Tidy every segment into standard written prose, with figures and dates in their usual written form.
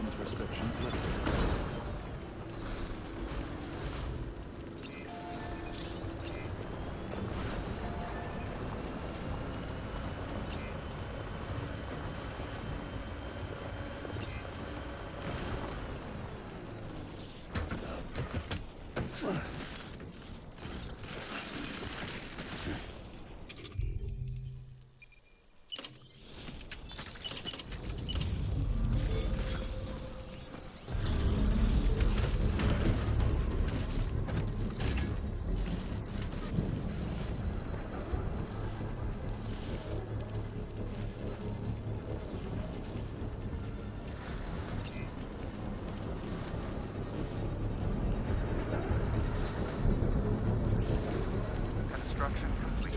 weapons restrictions lifted. Construction complete.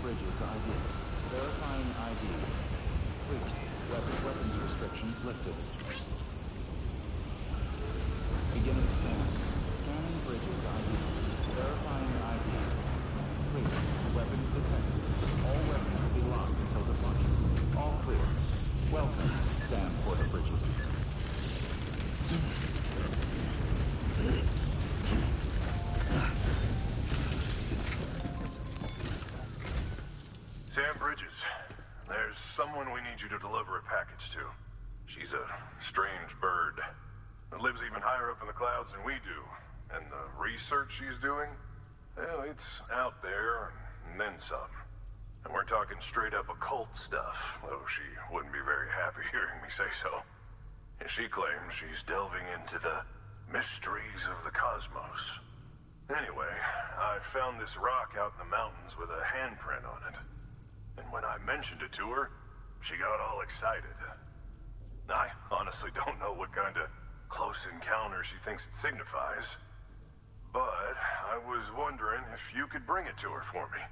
Bridges ID. Verifying ID. Complete. Weapons restrictions lifted. Beginning scan. Scanning bridges ID. Verifying ID. completed. Weapons detected. All weapons will be locked until departure. All clear. Welcome, Sam Porter Bridges. Sam Bridges, there's someone we need you to deliver a package to. She's a strange bird that lives even higher up in the clouds than we do. And the research she's doing, well, it's out there and then some. And we're talking straight up occult stuff, though she wouldn't be very happy hearing me say so. And she claims she's delving into the mysteries of the cosmos. Anyway, I found this rock out in the mountains with a handprint on it. And when I mentioned it to her, she got all excited. I honestly don't know what kind of close encounter she thinks it signifies. But I was wondering if you could bring it to her for me.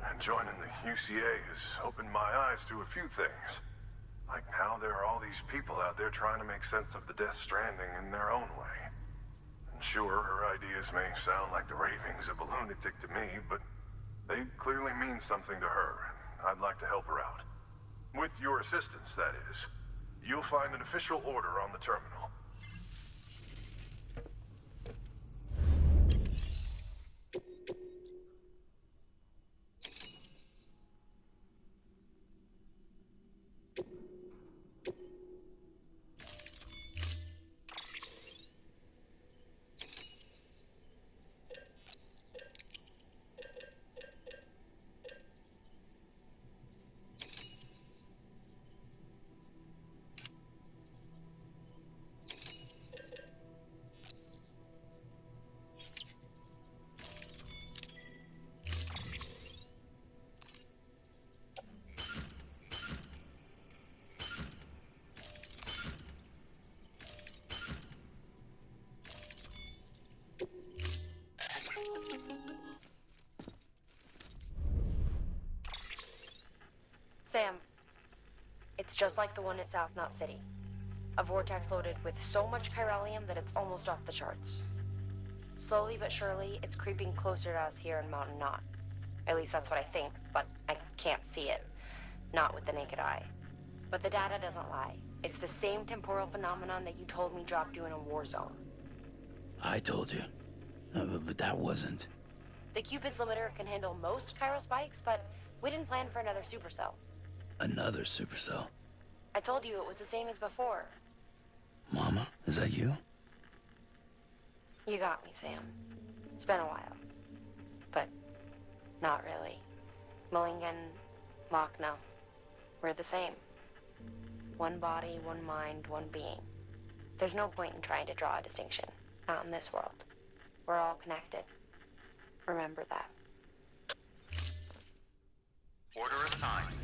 And joining the UCA has opened my eyes to a few things. Like how there are all these people out there trying to make sense of the Death Stranding in their own way. And sure, her ideas may sound like the ravings of a lunatic to me, but they clearly mean something to her, and I'd like to help her out. With your assistance, that is. You'll find an official order on the terminal. Sam, it's just like the one at South Knot City. A vortex loaded with so much chiralium that it's almost off the charts. Slowly but surely, it's creeping closer to us here in Mountain Knot. At least that's what I think, but I can't see it. Not with the naked eye. But the data doesn't lie. It's the same temporal phenomenon that you told me dropped you in a war zone. I told you. But that wasn't. The Cupid's limiter can handle most chiral spikes, but we didn't plan for another supercell. Another supercell. I told you it was the same as before. Mama, is that you? You got me, Sam. It's been a while. But not really. Mulligan, Machna, we're the same. One body, one mind, one being. There's no point in trying to draw a distinction. Not in this world. We're all connected. Remember that. Order assigned.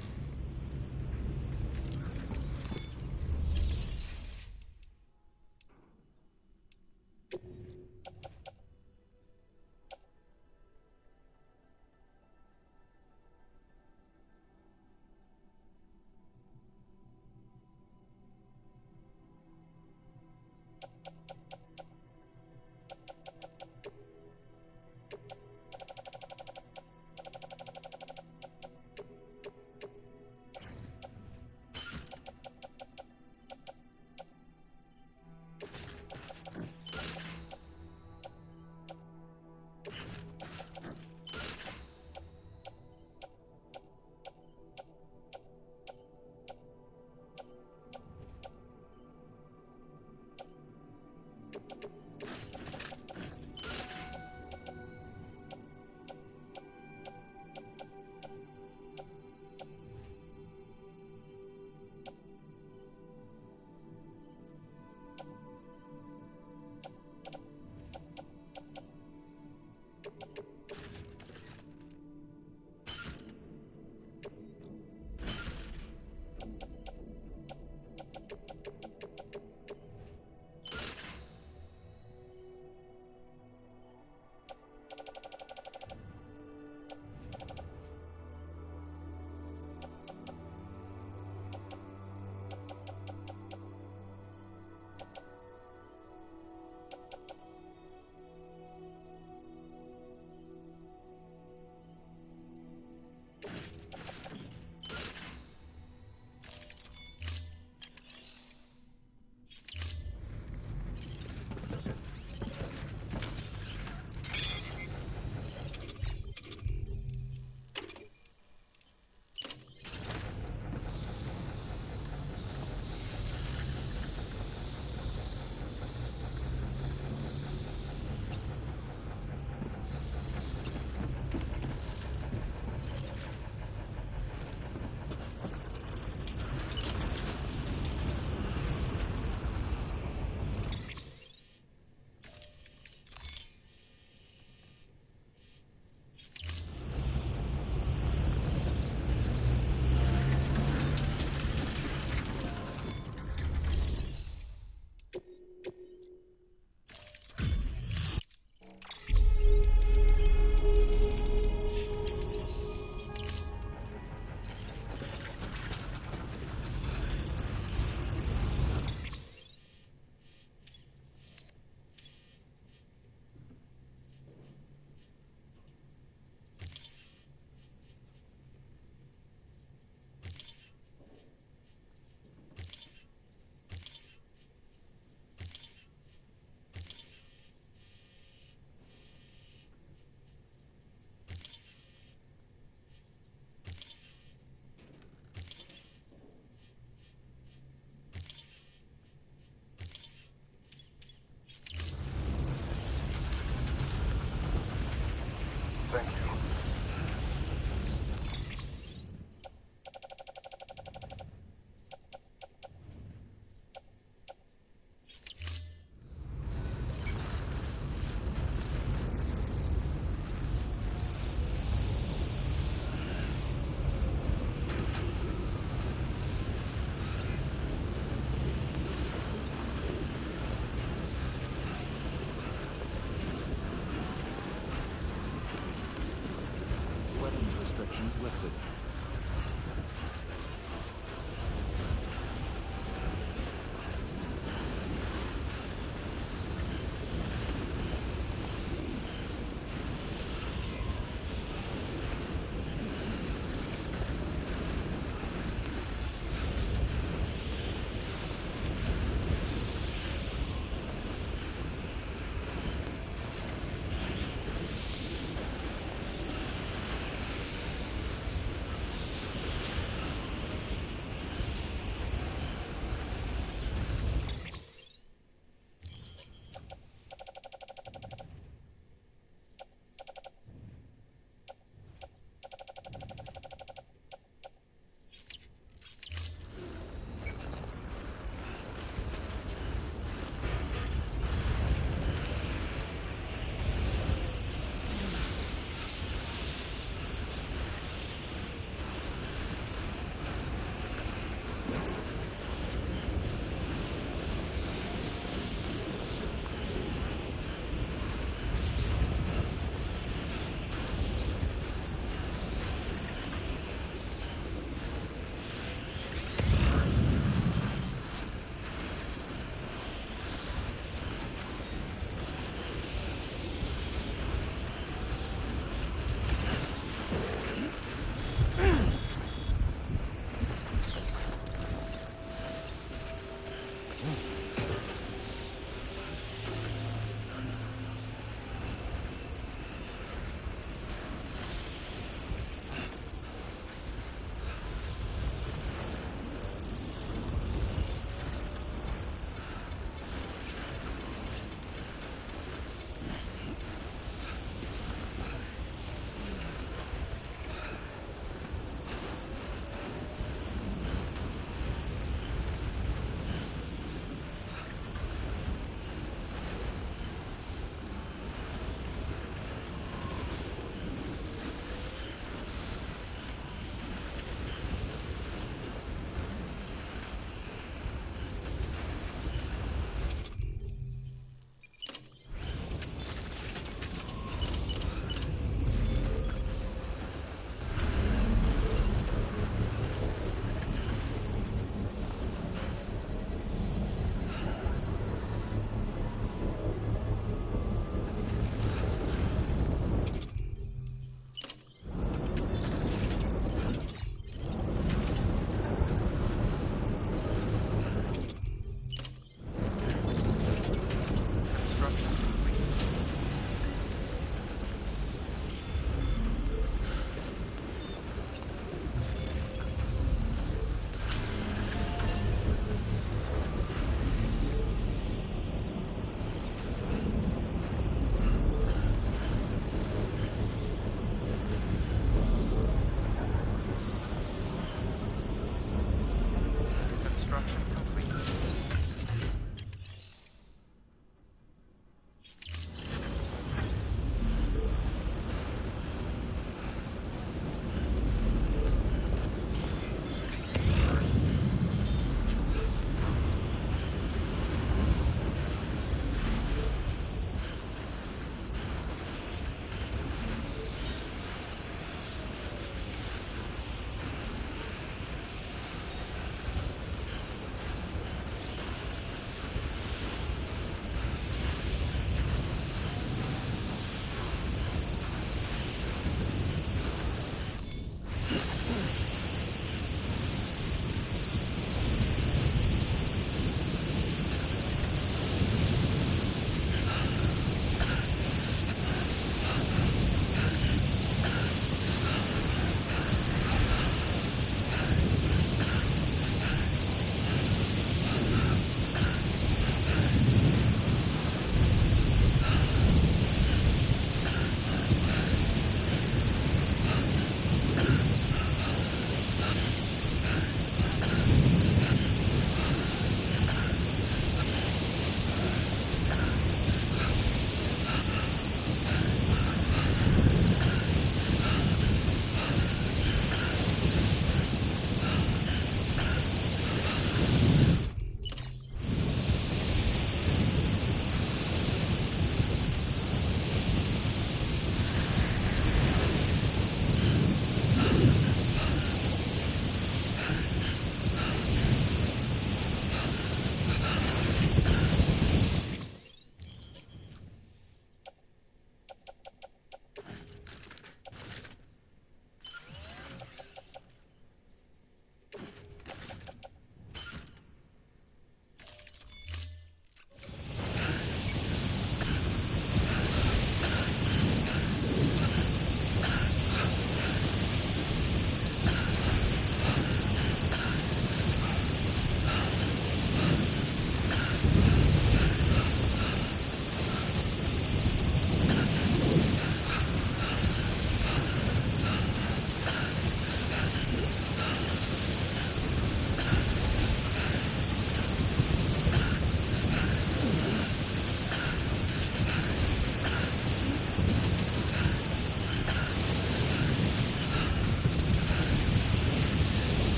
lifted.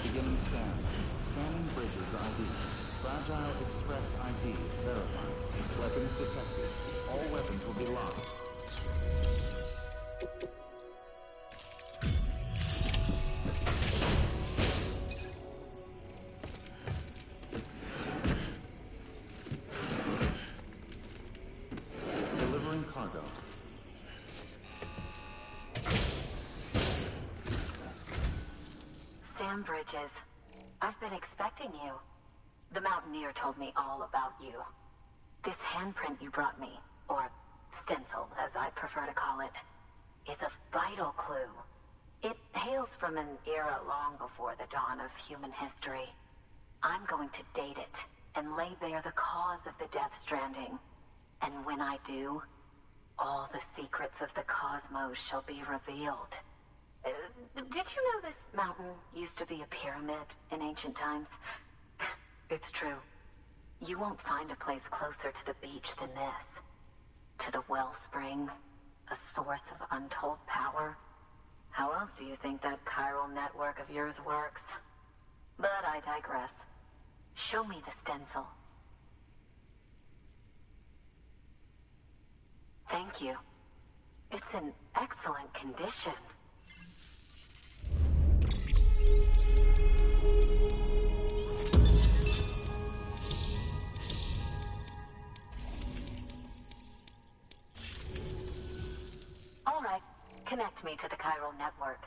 Beginning scan. Scanning bridges ID. Fragile Express ID verified. Weapons detected. All weapons will be locked. Delivering cargo. Sam Bridges, I've been expecting you. The Mountaineer told me all about you. This handprint you brought me, or stencil as I prefer to call it, is a vital clue. It hails from an era long before the dawn of human history. I'm going to date it and lay bare the cause of the Death Stranding. And when I do, all the secrets of the cosmos shall be revealed. Did you know this mountain used to be a pyramid in ancient times? It's true. You won't find a place closer to the beach than this. To the wellspring, a source of untold power. How else do you think that chiral network of yours works? But I digress. Show me the stencil. Thank you. It's in excellent condition. All right, connect me to the chiral network.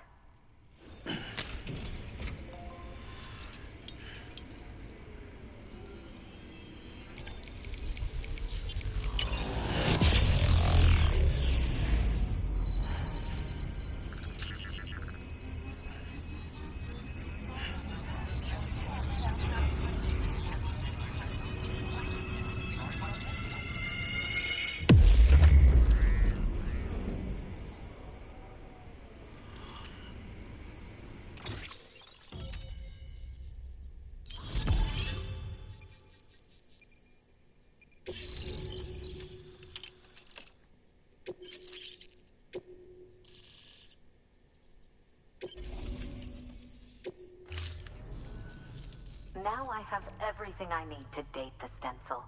Now I have everything I need to date the stencil.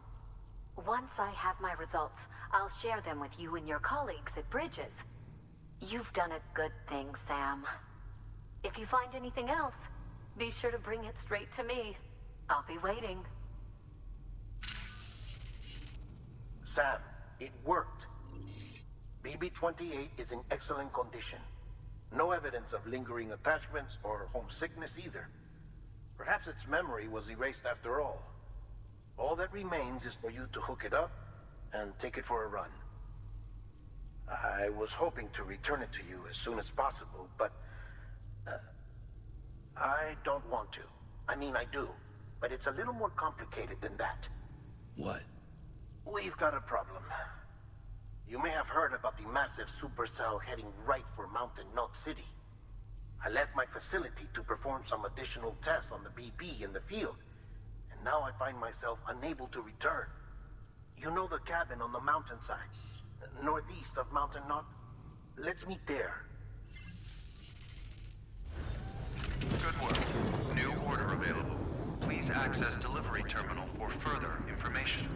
Once I have my results, I'll share them with you and your colleagues at Bridges. You've done a good thing, Sam. If you find anything else, be sure to bring it straight to me. I'll be waiting. Sam, it worked. BB-28 is in excellent condition. No evidence of lingering attachments or homesickness either. Perhaps its memory was erased after all. All that remains is for you to hook it up and take it for a run. I was hoping to return it to you as soon as possible, but I don't want to. I mean, I do, but it's a little more complicated than that. What? We've got a problem. You may have heard about the massive supercell heading right for Mountain Knot City. I left my facility to perform some additional tests on the BB in the field, and now I find myself unable to return. You know the cabin on the mountainside, northeast of Mountain Knot? Let's meet there. Good work. New order available. Please access delivery terminal for further information.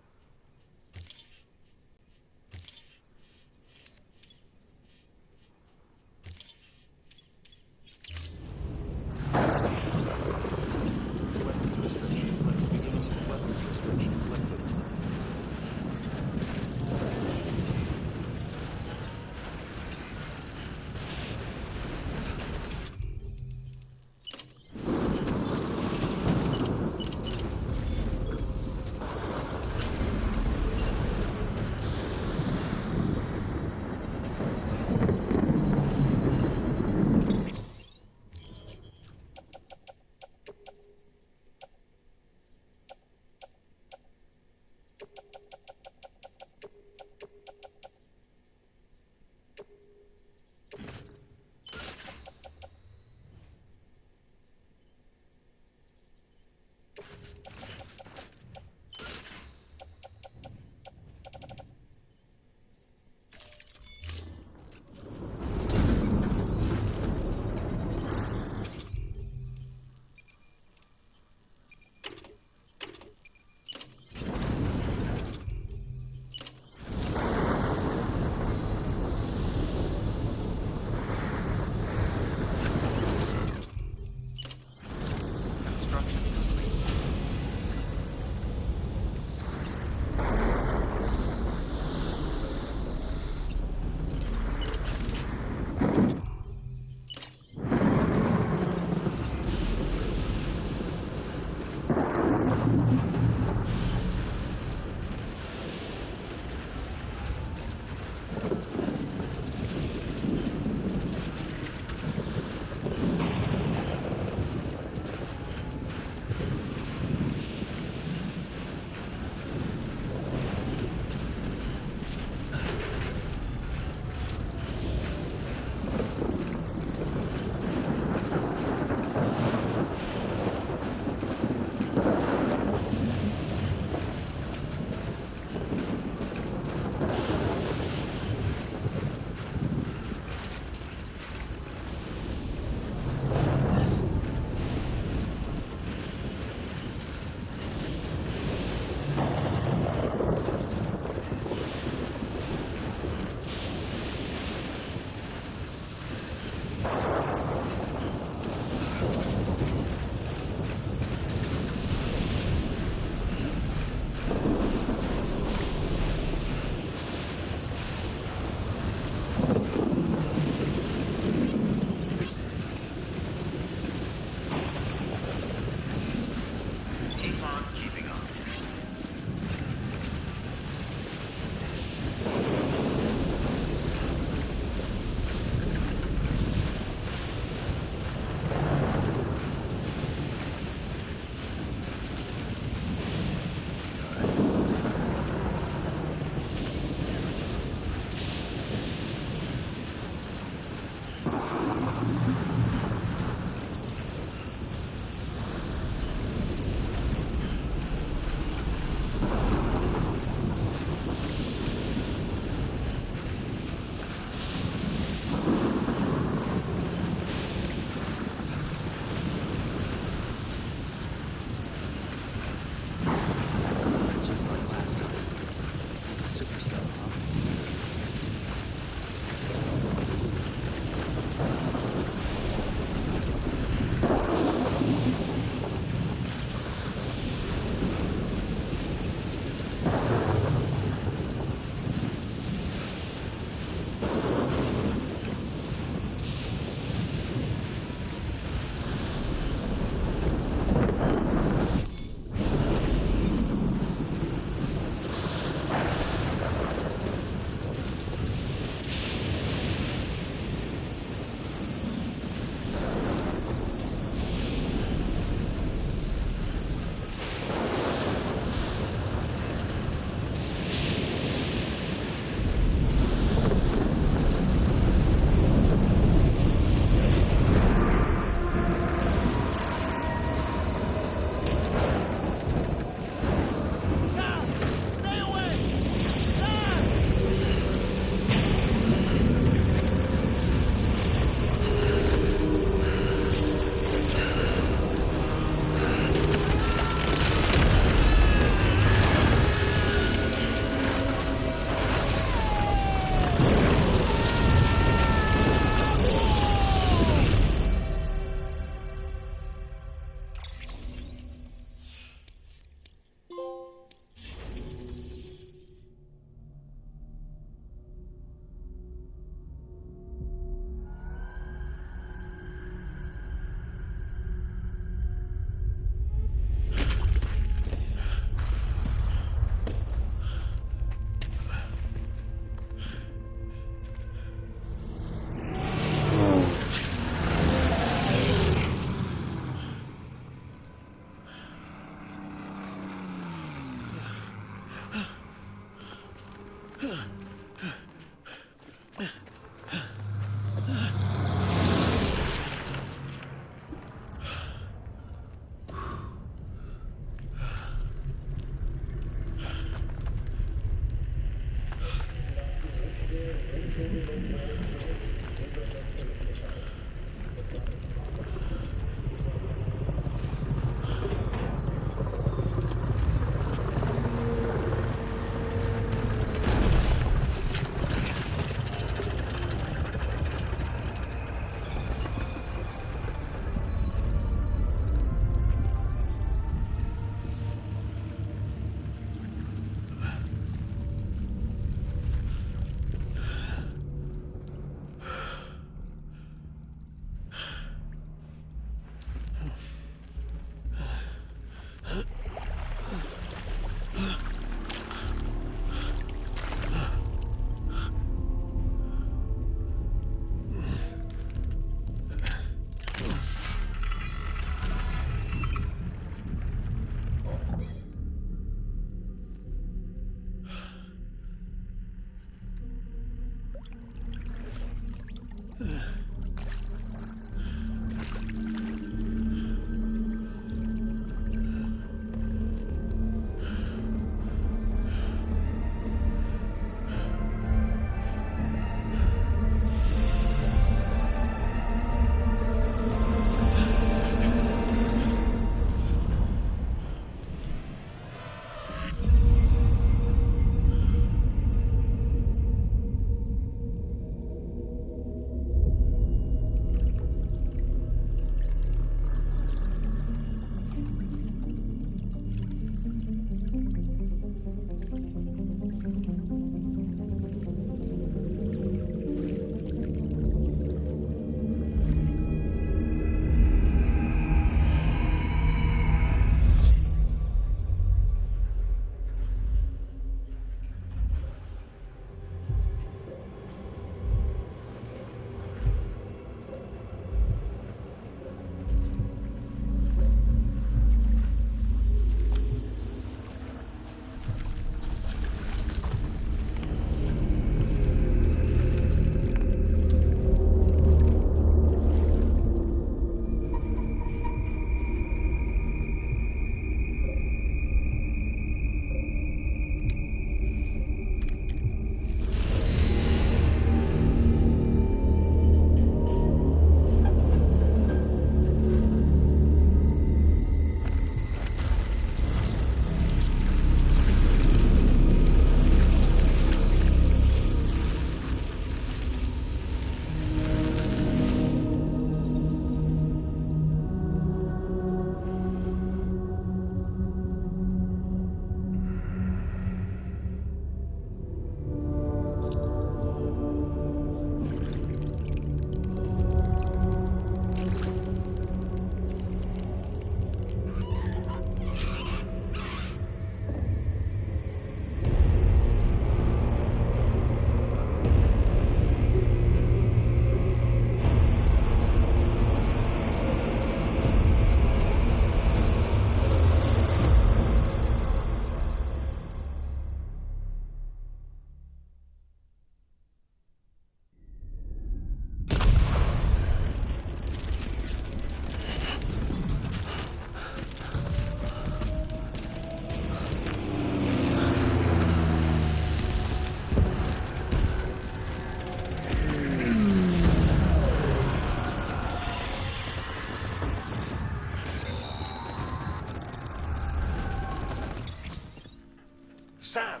Sam!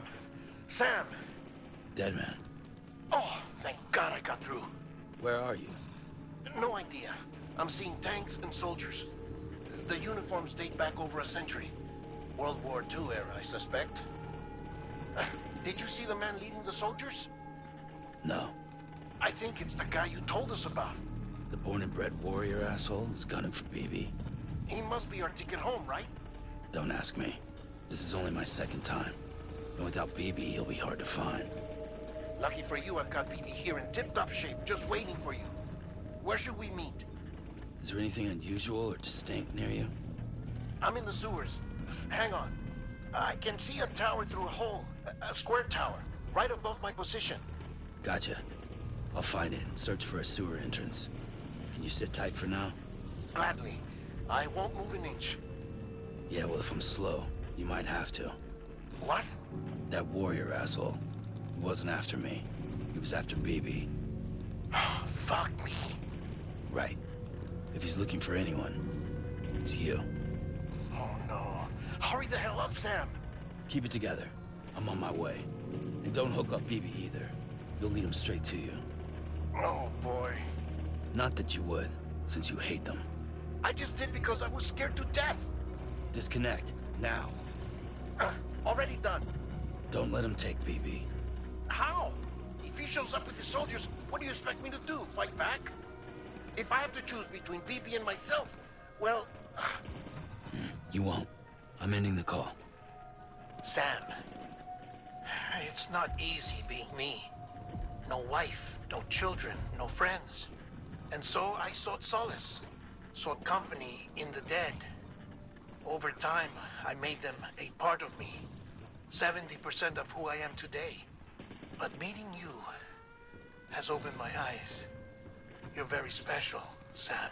Sam! Dead man. Oh, thank God I got through. Where are you? No idea. I'm seeing tanks and soldiers. The uniforms date back over a century. World War II era, I suspect. Did you see the man leading the soldiers? No. I think it's the guy you told us about. The born and bred warrior asshole who's gunning for BB. He must be our ticket home, right? Don't ask me. This is only my second time. And without BB, he'll be hard to find. Lucky for you, I've got BB here in tip-top shape, just waiting for you. Where should we meet? Is there anything unusual or distinct near you? I'm in the sewers. Hang on. I can see a tower through a hole. A square tower, right above my position. Gotcha. I'll find it and search for a sewer entrance. Can you sit tight for now? Gladly. I won't move an inch. Yeah, well, if I'm slow, you might have to. What? That warrior asshole. He wasn't after me. He was after BB. Fuck me. Right. If he's looking for anyone, it's you. Oh no. Hurry the hell up, Sam. Keep it together. I'm on my way. And don't hook up BB either. You'll lead him straight to you. Oh boy. Not that you would, since you hate them. I just did because I was scared to death. Disconnect, now. Already done. Don't let him take BB. How? If he shows up with his soldiers, what do you expect me to do? Fight back? If I have to choose between BB and myself, well, You won't. I'm ending the call. Sam, it's not easy being me. No wife, no children, no friends. And so I sought solace, sought company in the dead. Over time, I made them a part of me, 70% of who I am today. But meeting you has opened my eyes. You're very special, Sam.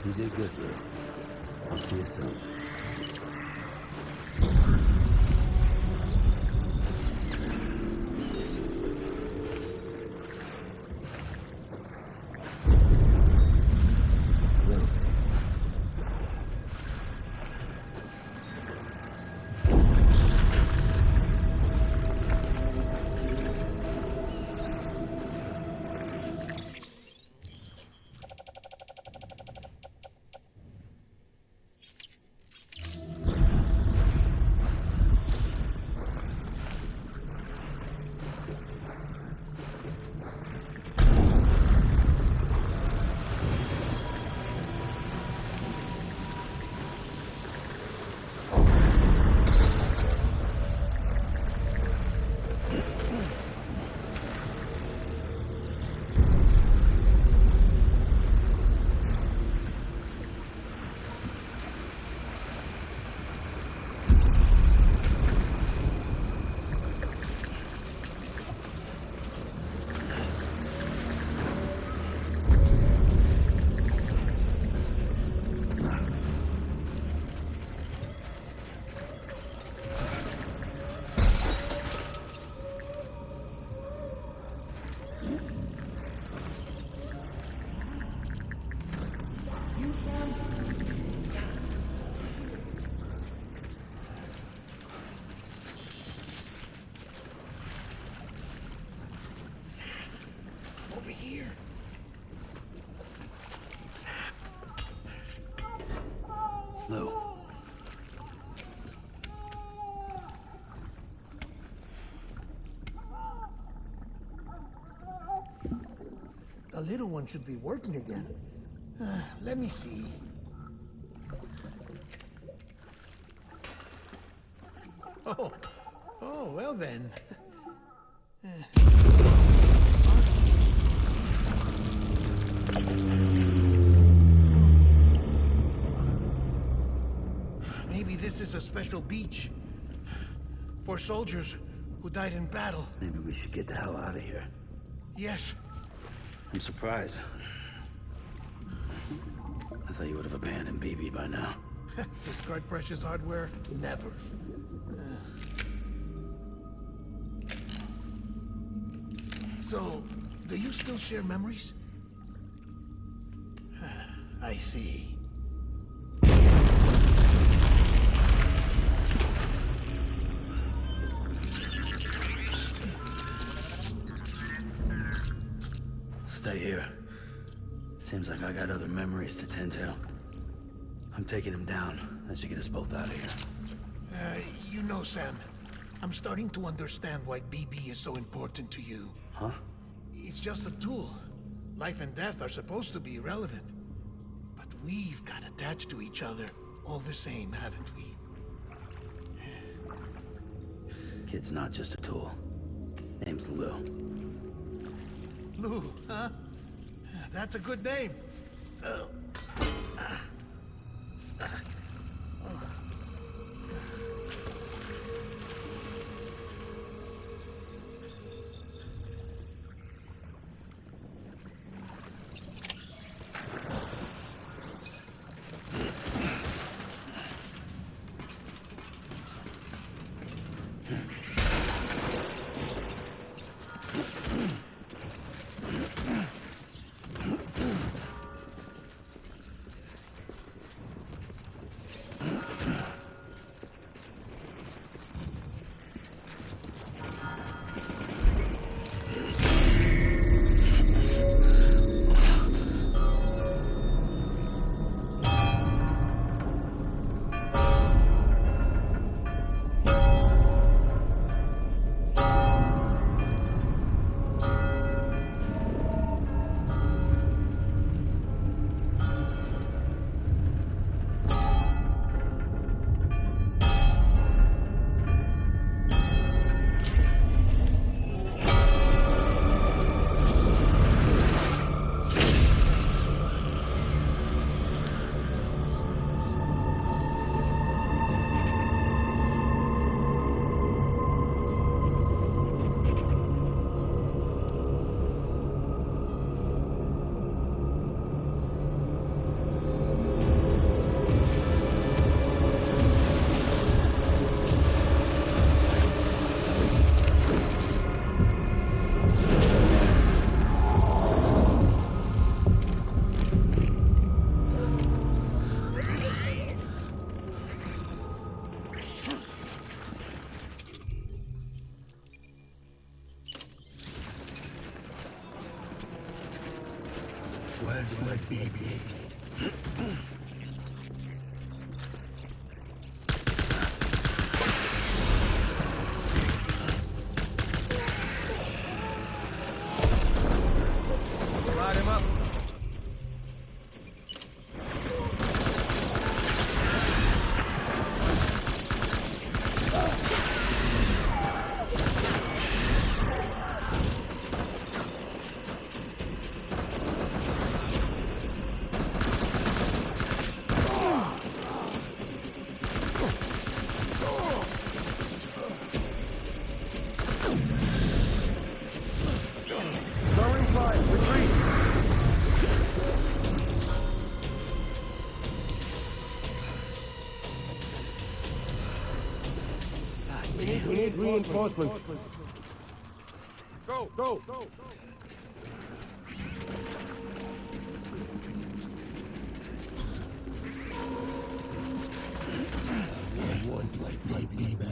You did good, bro. I'll see you soon. Over here. Lou. The little one should be working again. Let me see. Oh, well then. Maybe this is a special beach for soldiers who died in battle. Maybe we should get the hell out of here. Yes, I'm surprised. I thought you would have abandoned BB by now. Discard precious hardware? Never. So, do you still share memories? I see. Stay here. Seems like I got other memories to tend to. I'm taking him down. That should get us both out of here. You know, Sam, I'm starting to understand why BB is so important to you. Huh? It's just a tool. Life and death are supposed to be irrelevant. But we've got attached to each other all the same, haven't we? Kid's not just a tool. Name's Lou. Lou, huh? That's a good name. Where's my baby? Light him up. We need reinforcements. Go, go, go. I want my baby back.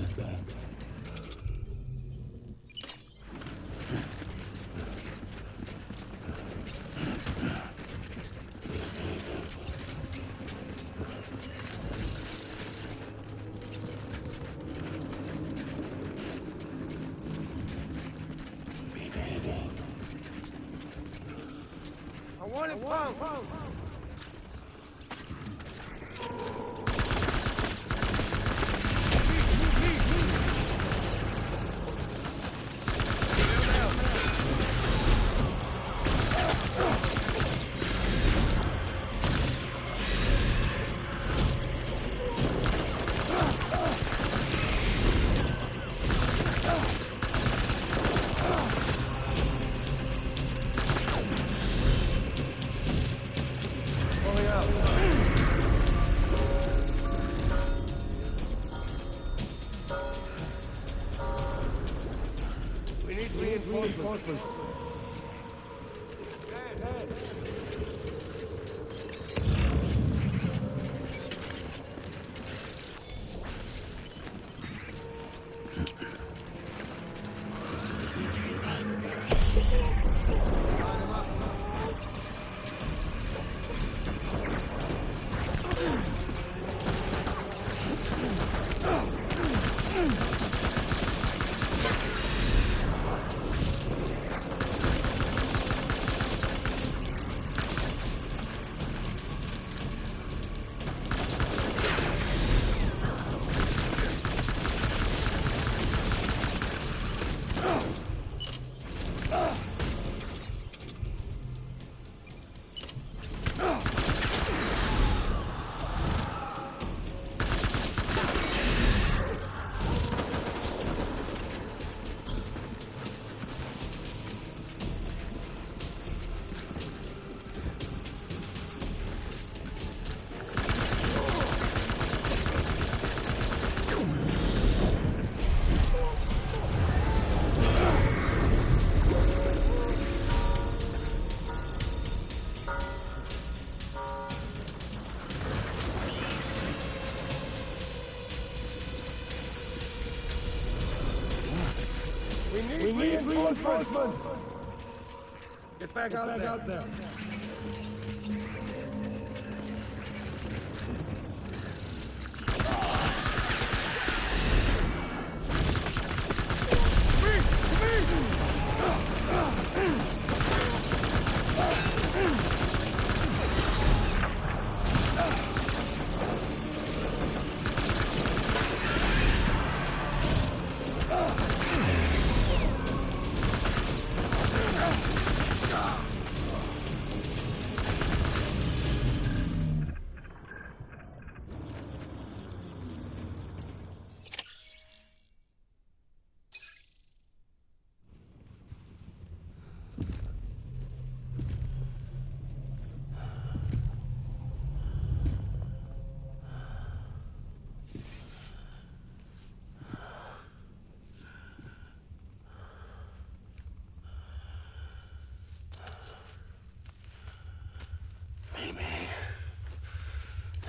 I want it found. reinforcements! Get back out there.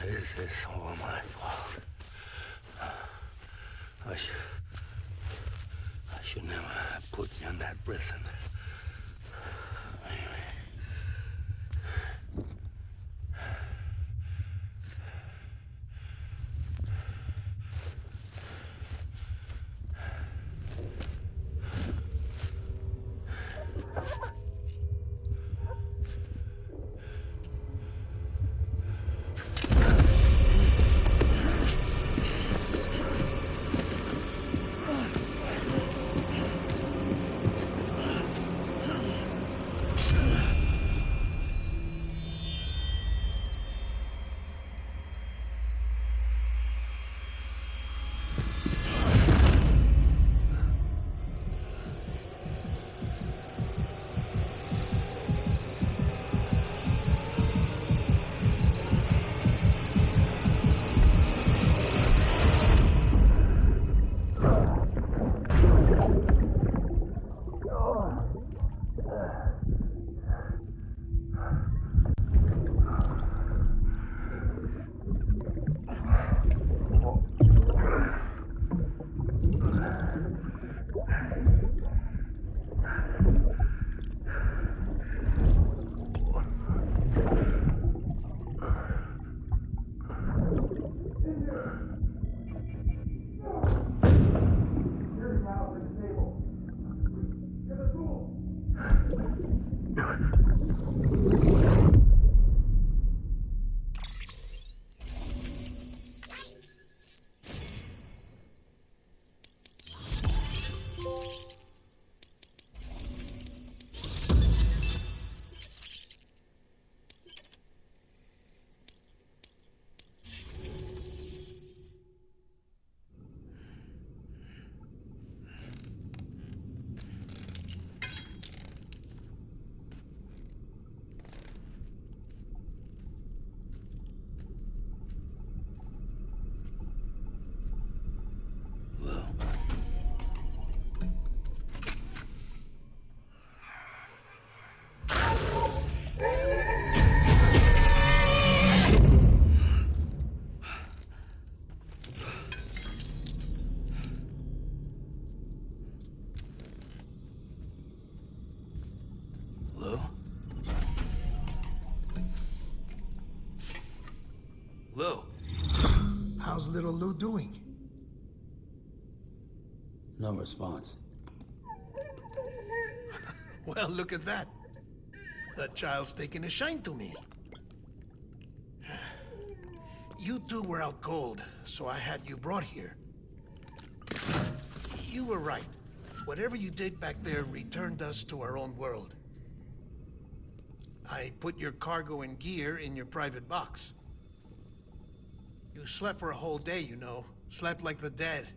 This is all my fault. I should never have put you in that prison. Lou. How's little Lou doing? No response. Well, look at that. That child's taking a shine to me. You two were out cold, so I had you brought here. You were right. Whatever you did back there returned us to our own world. I put your cargo and gear in your private box. You slept for a whole day, you know. Slept like the dead.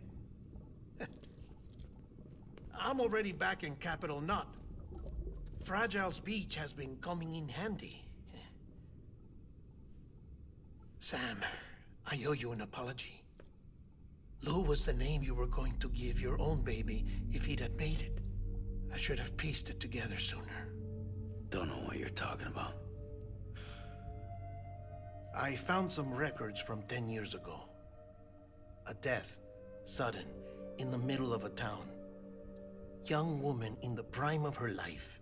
I'm already back in Capital Knot. Fragile's beach has been coming in handy. Sam, I owe you an apology. Lou was the name you were going to give your own baby if he'd had made it. I should have pieced it together sooner. Don't know what you're talking about. I found some records from 10 years ago. A death, sudden, in the middle of a town. young woman in the prime of her life.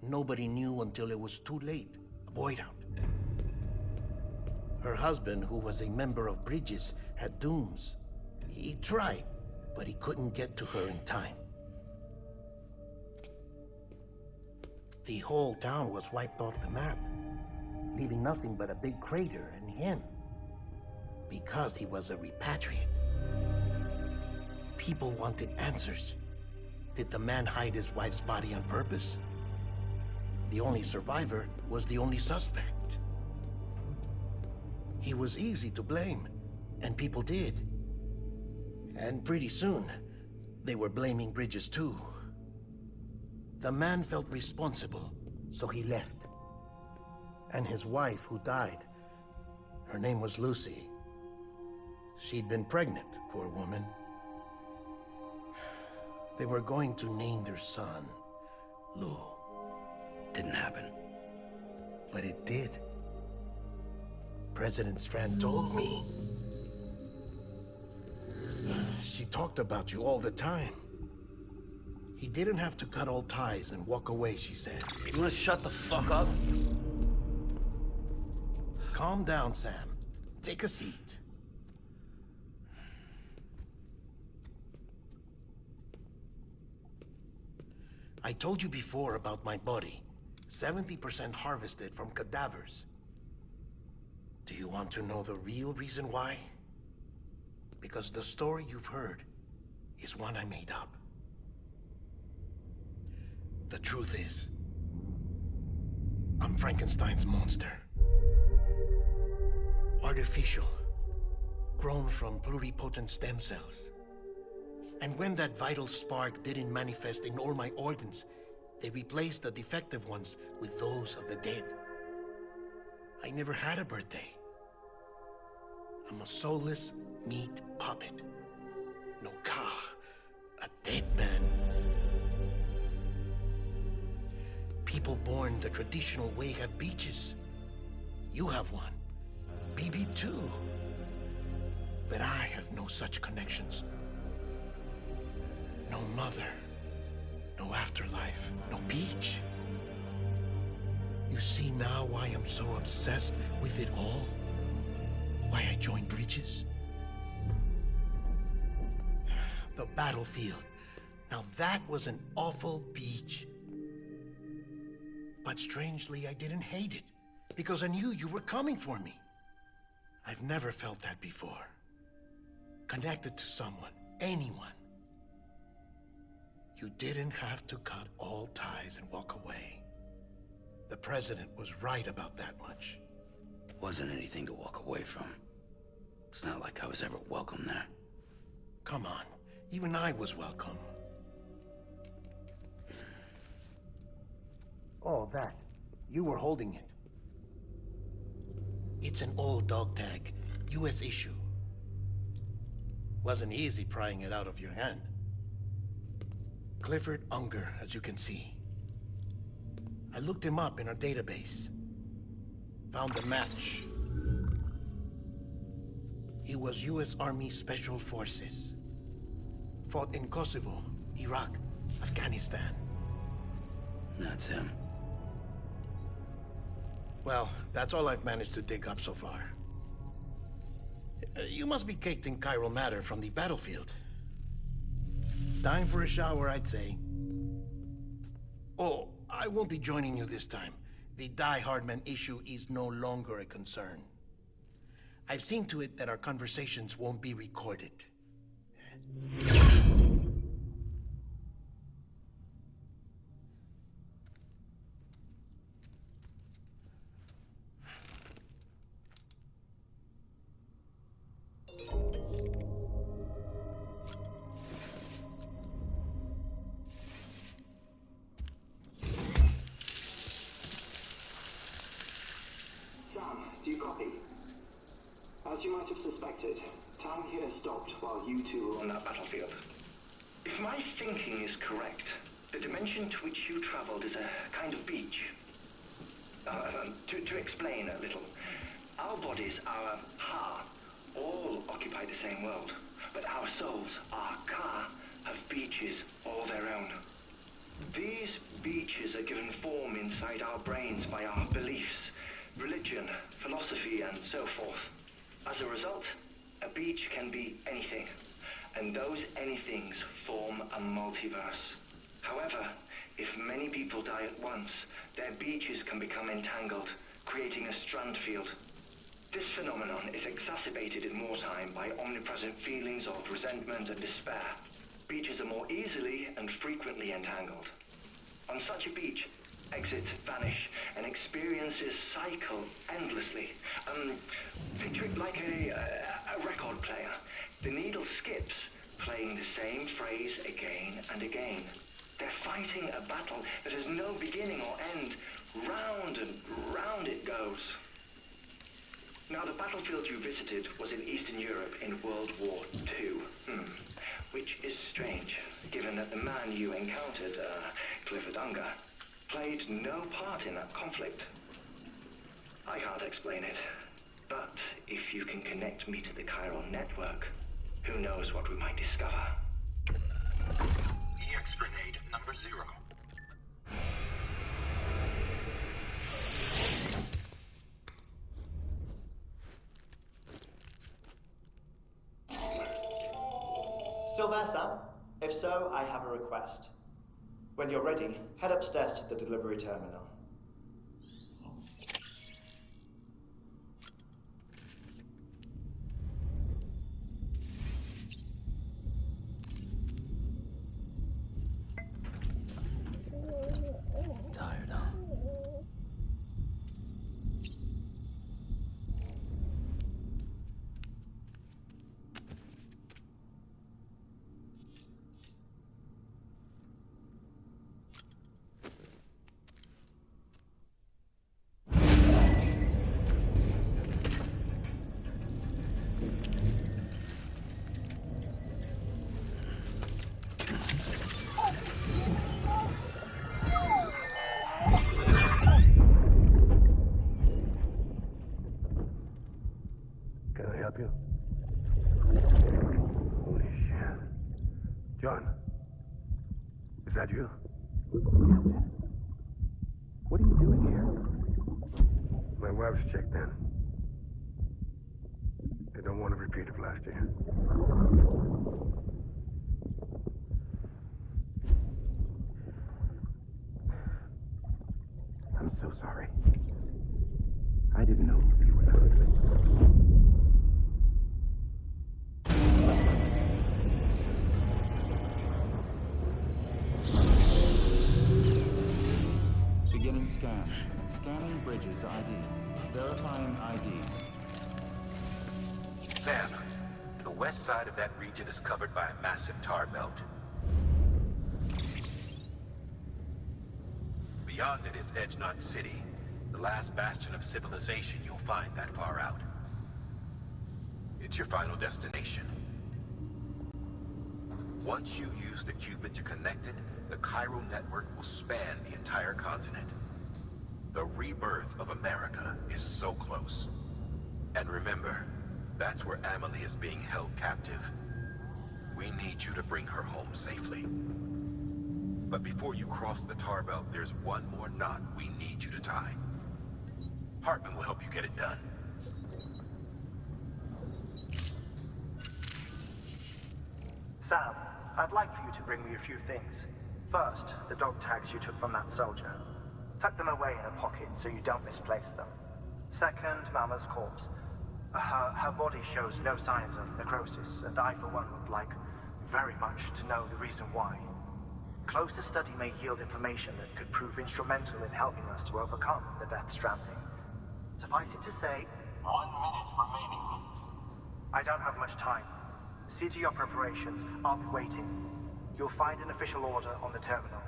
Nobody knew until it was too late. A void out. Her husband, who was a member of Bridges, had dooms. He tried, but he couldn't get to her in time. The whole town was wiped off the map, leaving nothing but a big crater and him. Because he was a repatriate. People wanted answers. Did the man hide his wife's body on purpose? The only survivor was the only suspect. He was easy to blame, and people did. And pretty soon, they were blaming Bridges too. The man felt responsible, so he left. And his wife, who died, her name was Lucy. She'd been pregnant, poor woman. They were going to name their son Lou. Didn't happen. But it did. President Strand told me. She talked about you all the time. He didn't have to cut all ties and walk away, she said. You wanna shut the fuck up? Calm down, Sam. Take a seat. I told you before about my body. 70% harvested from cadavers. Do you want to know the real reason why? Because the story you've heard is one I made up. The truth is, I'm Frankenstein's monster. Artificial, grown from pluripotent stem cells. And when that vital spark didn't manifest in all my organs, they replaced the defective ones with those of the dead. I never had a birthday. I'm a soulless meat puppet. No ka, a dead man. People born the traditional way have beaches. You have one. BB too. But I have no such connections. No mother. No afterlife. No beach. You see now why I'm so obsessed with it all? Why I joined Bridges? The battlefield. Now that was an awful beach. But strangely, I didn't hate it. Because I knew you were coming for me. I've never felt that before. Connected to someone, anyone. You didn't have to cut all ties and walk away. The president was right about that much. Wasn't anything to walk away from. It's not like I was ever welcome there. Come on, even I was welcome. Oh, that. You were holding it. It's an old dog tag, US issue. Wasn't easy prying it out of your hand. Clifford Unger, as you can see. I looked him up in our database. Found a match. He was US Army Special Forces. Fought in Kosovo, Iraq, Afghanistan. That's him. Well, that's all I've managed to dig up so far. You must be caked in chiral matter from the battlefield. Time for a shower, I'd say. Oh, I won't be joining you this time. The Die Hardman issue is no longer a concern. I've seen to it that our conversations won't be recorded. Do you copy? As you might have suspected, time here stopped while you two were on that battlefield. If my thinking is correct, the dimension to which you traveled is a kind of beach. To explain a little, our bodies, our ha, all occupy the same world, but our souls, our ka, have beaches all their own. These beaches are given form inside our brains by our beliefs, religion, philosophy, and so forth. As a result, a beach can be anything, and those anythings form a multiverse. However, if many people die at once, their beaches can become entangled, creating a strand field. This phenomenon is exacerbated in wartime by omnipresent feelings of resentment and despair. Beaches are more easily and frequently entangled. On such a beach, exits vanish and experiences cycle endlessly. Picture it like a record player. The needle skips, playing the same phrase again and again. They're fighting a battle that has no beginning or end. Round and round it goes. Now, the battlefield you visited was in Eastern Europe in World War II. Which is strange, given that the man you encountered, Clifford Unger, played no part in that conflict. I can't explain it, but if you can connect me to the chiral network, who knows what we might discover. EX grenade number 0. Still there, Sam? If so, I have a request. When you're ready, head upstairs to the delivery terminal. Tired, huh? Can I help you? Holy shit. John, is that you? Captain, what are you doing here? My wife's checked in. They don't want to repeat of last year. I'm so sorry. I didn't know you were the husband. Beginning scan. Scanning bridges ID. Verifying ID. Sam, the west side of that region is covered by a massive tar belt. Beyond it is Edgenot City, the last bastion of civilization you'll find that far out. It's your final destination. Once you use the qubit to connect it, the chiral network will span the entire continent. The rebirth of America is so close. And remember, that's where Amelie is being held captive. We need you to bring her home safely. But before you cross the tar belt, there's one more knot we need you to tie. Hartman will help you get it done. Sam, I'd like for you to bring me a few things. First, the dog tags you took from that soldier. Tuck them away in a pocket so you don't misplace them. Second, Mama's corpse. Her body shows no signs of necrosis, and I, for one, would like very much to know the reason why. Closer study may yield information that could prove instrumental in helping us to overcome the Death Stranding. Suffice it to say, 1 minute remaining. I don't have much time. See to your preparations. I'll be waiting. You'll find an official order on the terminal.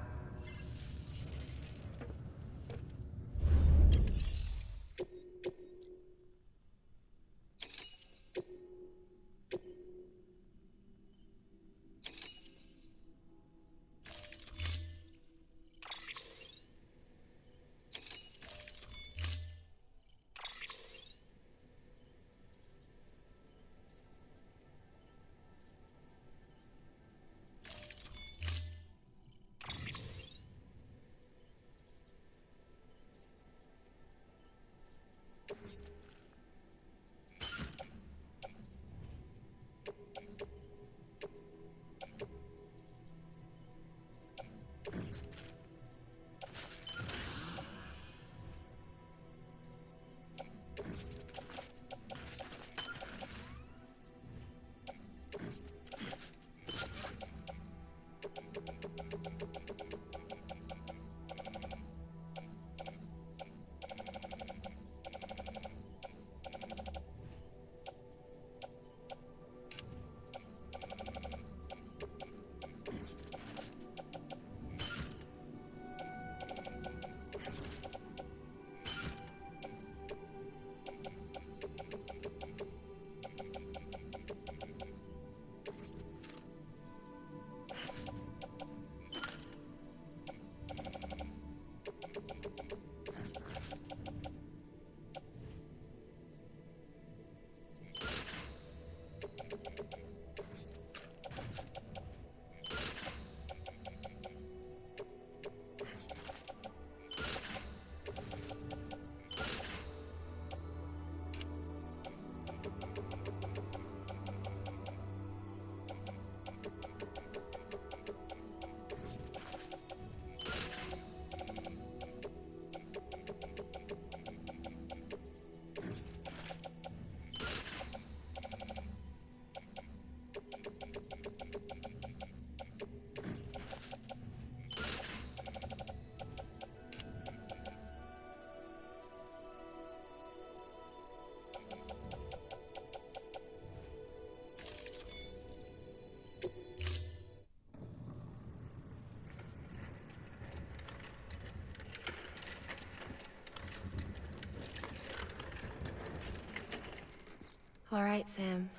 All right, Sam.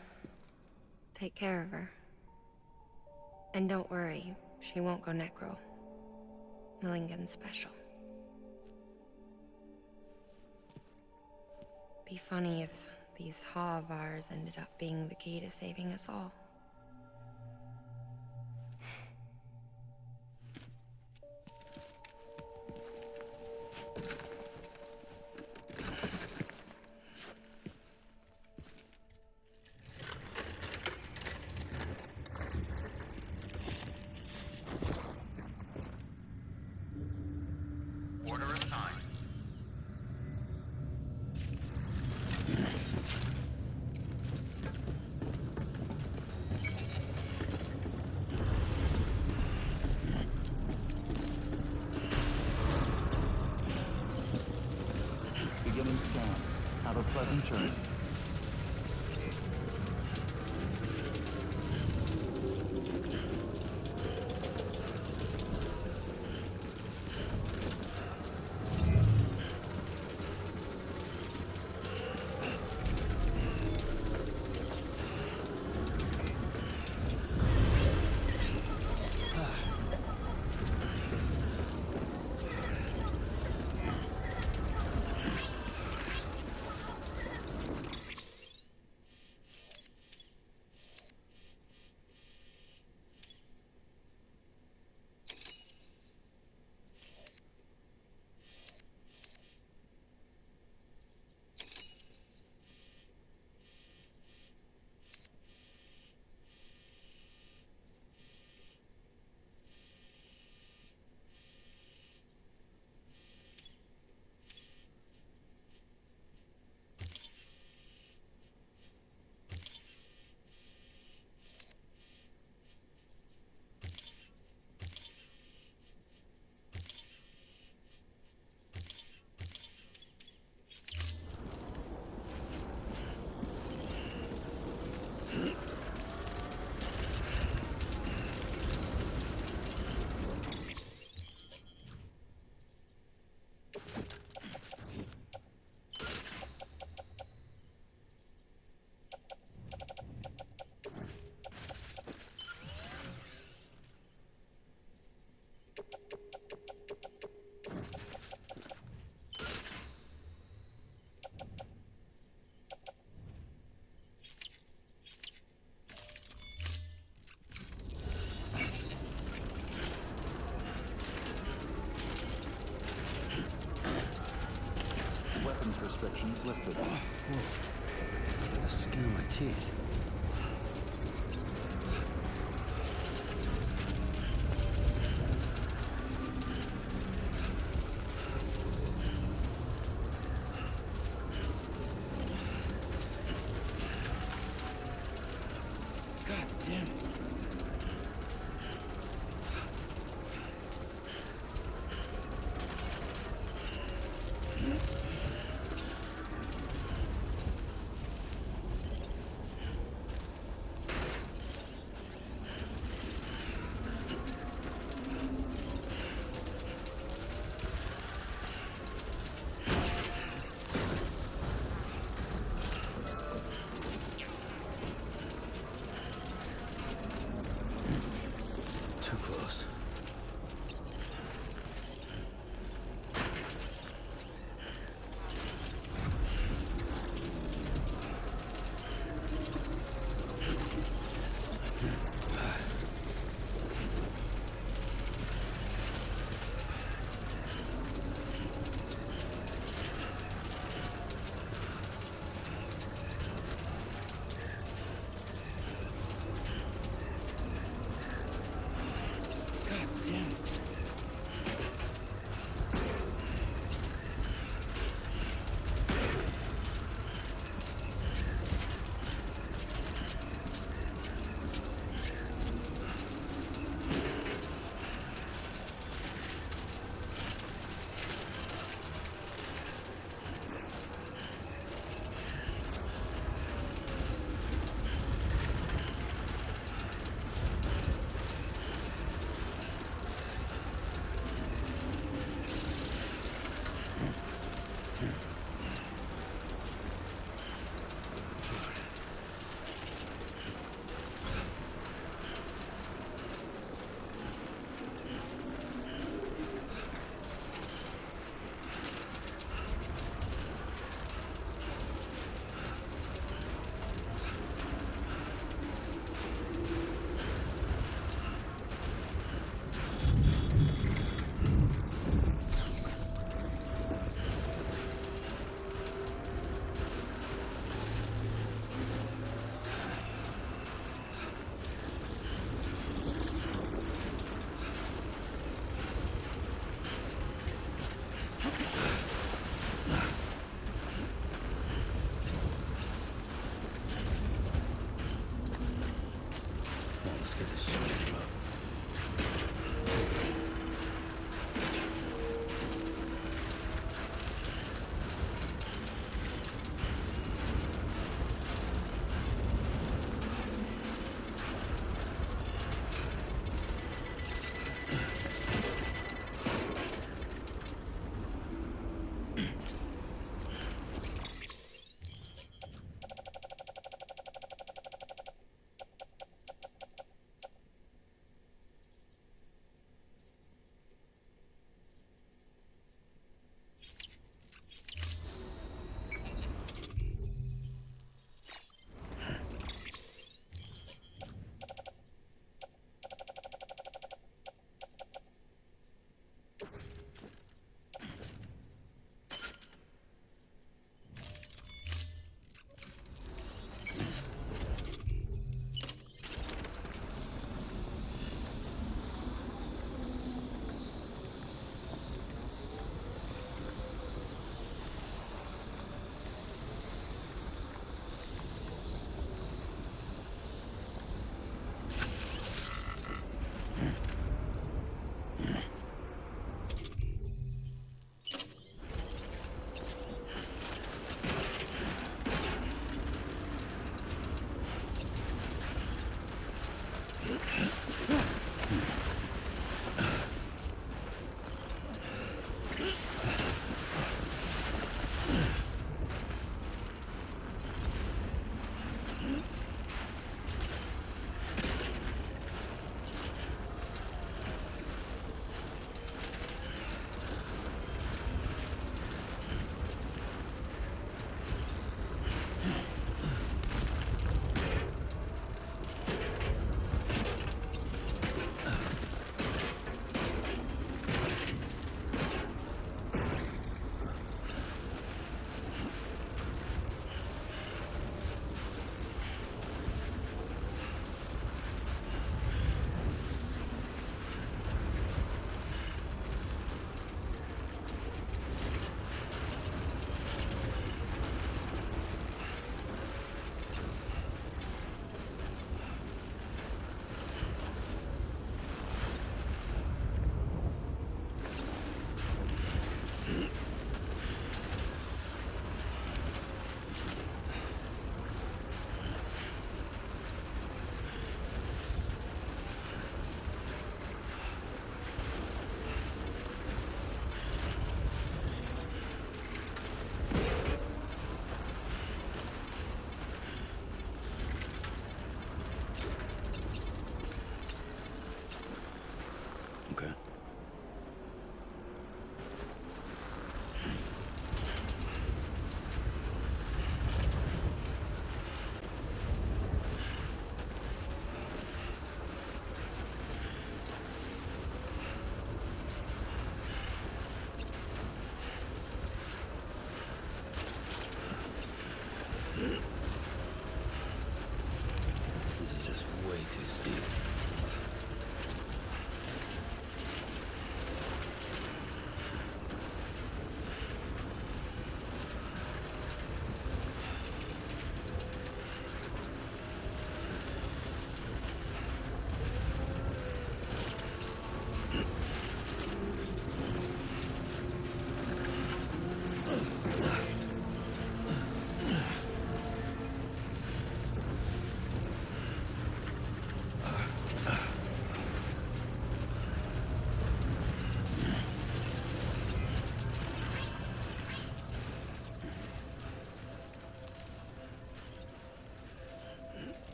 Take care of her. And don't worry, she won't go necro. Millingen's special. Be funny if these Ha of ours ended up being the key to saving us all. Order assigned. Beginning scan. Have a pleasant journey. Weapons restrictions lifted. The skin on my teeth. God damn it.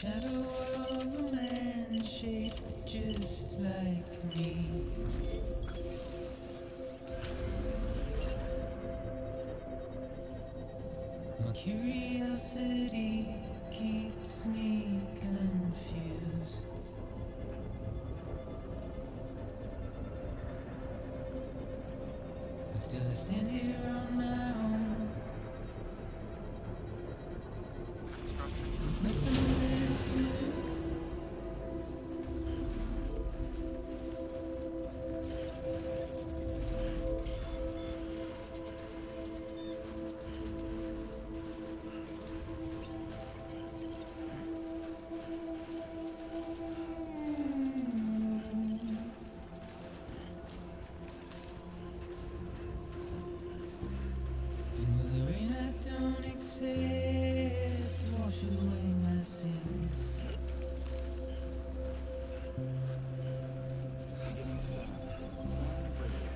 shadow of a man shaped just like me. My curiosity keeps me confused. But still I stand here on my own. And with the rain I don't accept, wash away my sins.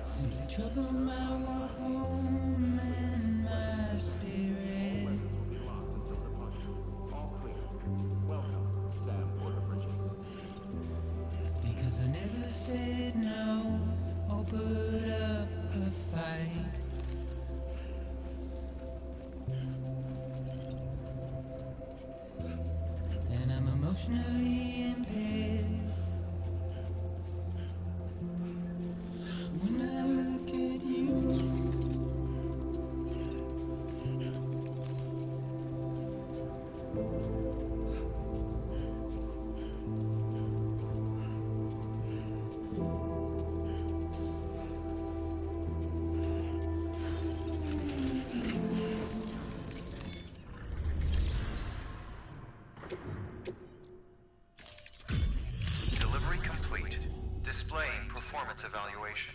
Simply trouble my walk home and my spirit. Will be locked until departure. All clear. Welcome, Sam Porter Bridges. Because I never said no or put up a fight. And I'm emotionally impaired. When I look at you, Delivery complete. Displaying performance evaluation.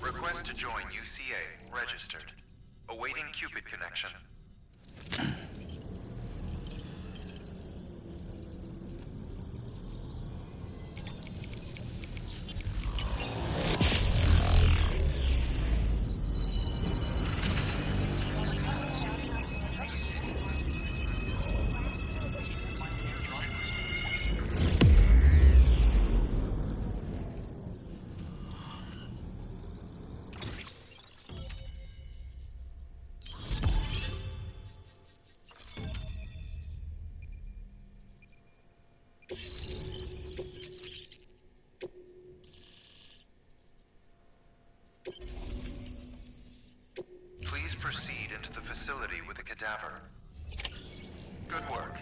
Request to join UCA. Registered. Awaiting Cupid connection. Please proceed into the facility with the cadaver. Good work.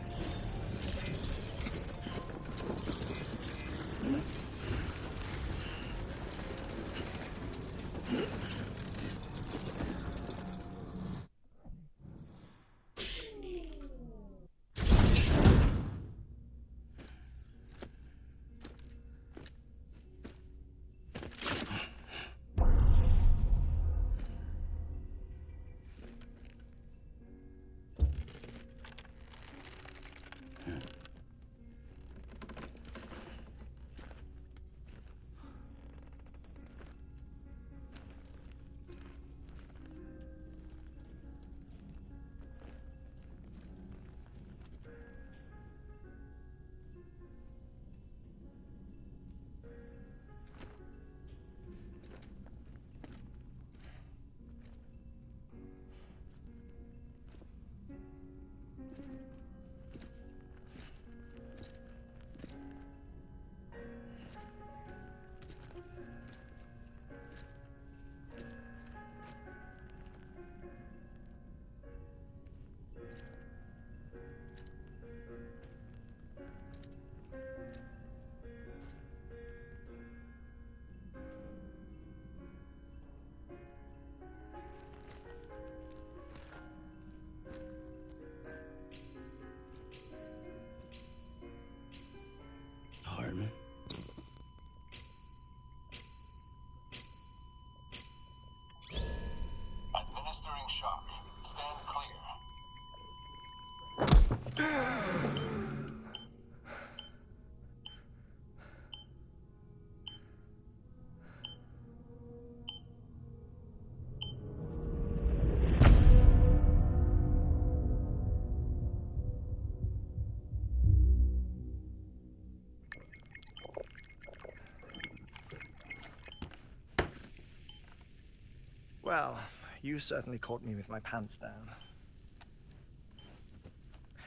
Well, you certainly caught me with my pants down.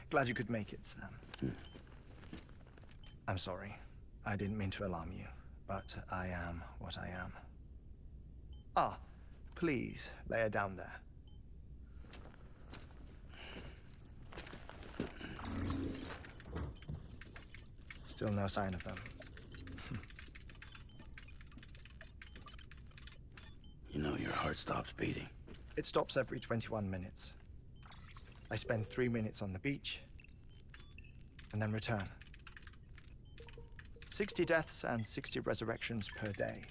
Glad you could make it, Sam. I'm sorry. I didn't mean to alarm you, but I am what I am. Ah, please, lay her down there. Still no sign of them. You know your heart stops beating. It stops every 21 minutes. I spend 3 minutes on the beach, and then return. 60 deaths and 60 resurrections per day.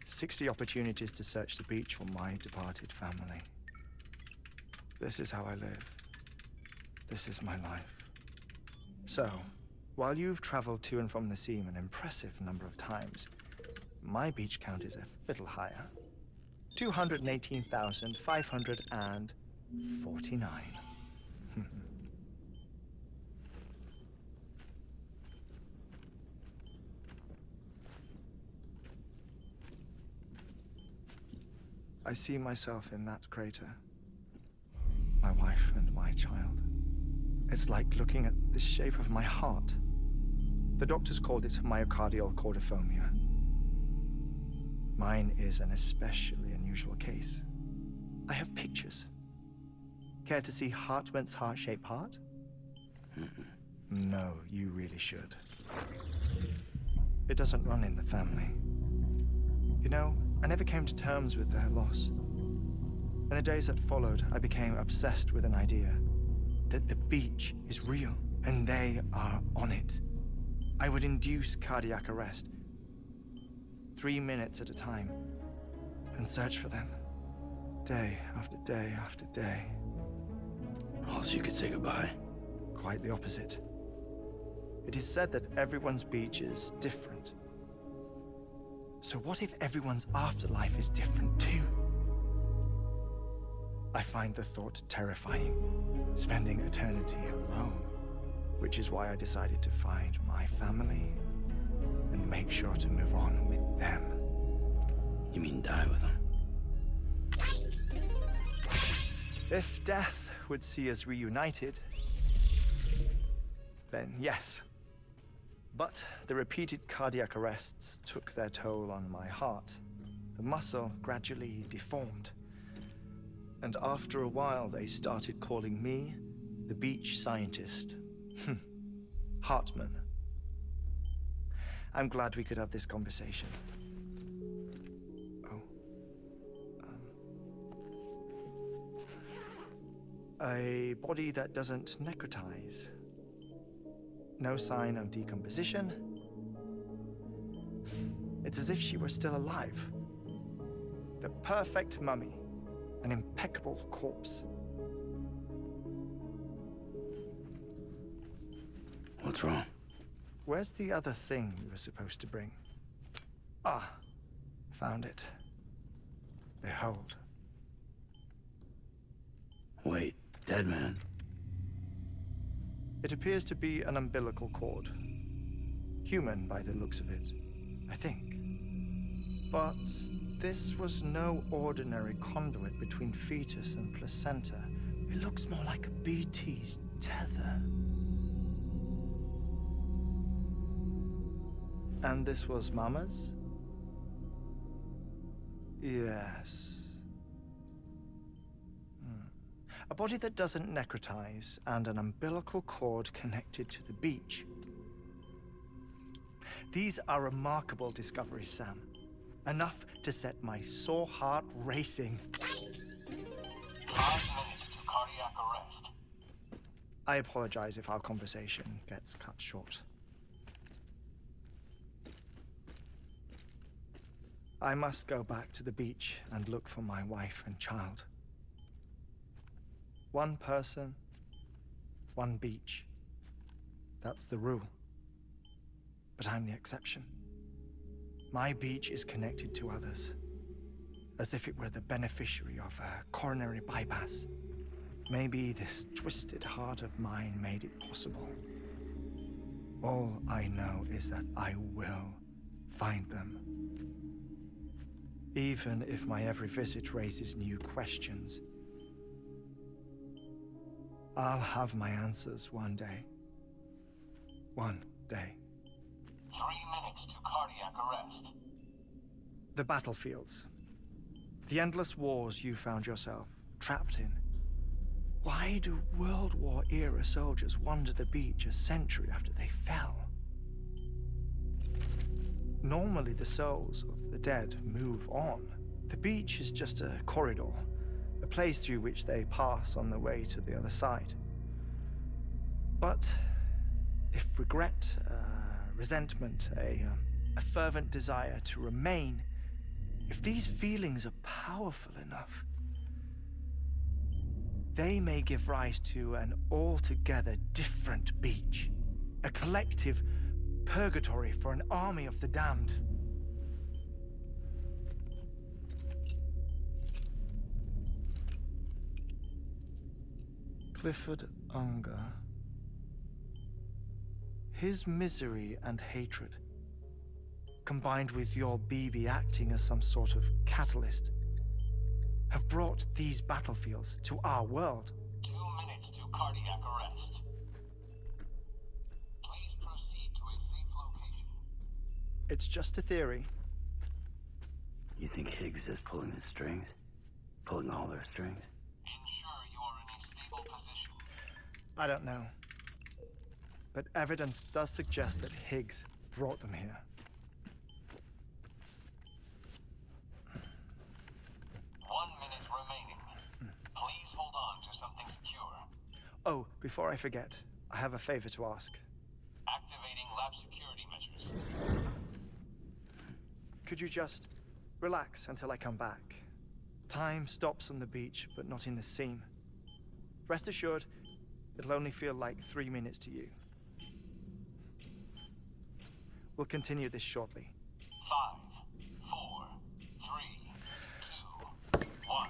60 opportunities to search the beach for my departed family. This is how I live. This is my life. So, while you've traveled to and from the sea an impressive number of times, my beach count is a little higher. 218,549. I see myself in that crater. My wife and my child. It's like looking at the shape of my heart. The doctors called it myocardial cordiformia. Mine is an especially unusual case. I have pictures. Care to see Hartman's heart-shaped heart? No, you really should. It doesn't run in the family. You know, I never came to terms with their loss. In the days that followed, I became obsessed with an idea that the beach is real and they are on it. I would induce cardiac arrest, 3 minutes at a time, and search for them, day after day after day. Also, you could say goodbye. Quite the opposite. It is said that everyone's beach is different. So what if everyone's afterlife is different too? I find the thought terrifying, spending eternity alone, which is why I decided to find my family and make sure to move on with them. You mean die with them? If death would see us reunited, then yes. But the repeated cardiac arrests took their toll on my heart. The muscle gradually deformed. And after a while, they started calling me the beach scientist. Hartman. I'm glad we could have this conversation. A body that doesn't necrotize. No sign of decomposition. It's as if she were still alive. The perfect mummy. An impeccable corpse. What's wrong? Where's the other thing you were supposed to bring? Ah, found it. Behold. Wait, dead man? It appears to be an umbilical cord. Human by the looks of it, I think. But this was no ordinary conduit between fetus and placenta. It looks more like a BT's tether. And this was Mama's? Yes. A body that doesn't necrotize and an umbilical cord connected to the beach. These are remarkable discoveries, Sam. Enough to set my sore heart racing. 5 minutes to cardiac arrest. I apologize if our conversation gets cut short. I must go back to the beach and look for my wife and child. One person, one beach. That's the rule. But I'm the exception. My beach is connected to others, as if it were the beneficiary of a coronary bypass. Maybe this twisted heart of mine made it possible. All I know is that I will find them. even if my every visit raises new questions. I'll have my answers one day. One day. 3 minutes to cardiac arrest. The battlefields. The endless wars you found yourself trapped in. Why do World War-era soldiers wander the beach a century after they fell? Normally the souls of the dead move on. The beach is just a corridor, a place through which they pass on their way to the other side. But if regret, resentment, a fervent desire to remain, if these feelings are powerful enough, they may give rise to an altogether different beach, a collective purgatory for an army of the damned. Clifford Unger. His misery and hatred, combined with your BB acting as some sort of catalyst, have brought these battlefields to our world. 2 minutes to cardiac arrest. Please proceed to a safe location. It's just a theory. You think Higgs is pulling the strings? Pulling all their strings? Ensure you are in a stable position. I don't know. But evidence does suggest that Higgs brought them here. 1 minute remaining. Please hold on to something secure. Oh, before I forget, I have a favor to ask. Activating lab security measures. Could you just relax until I come back? Time stops on the beach, but not in the scene. Rest assured, it'll only feel like 3 minutes to you. We'll continue this shortly. 5, 4, 3, 2, 1.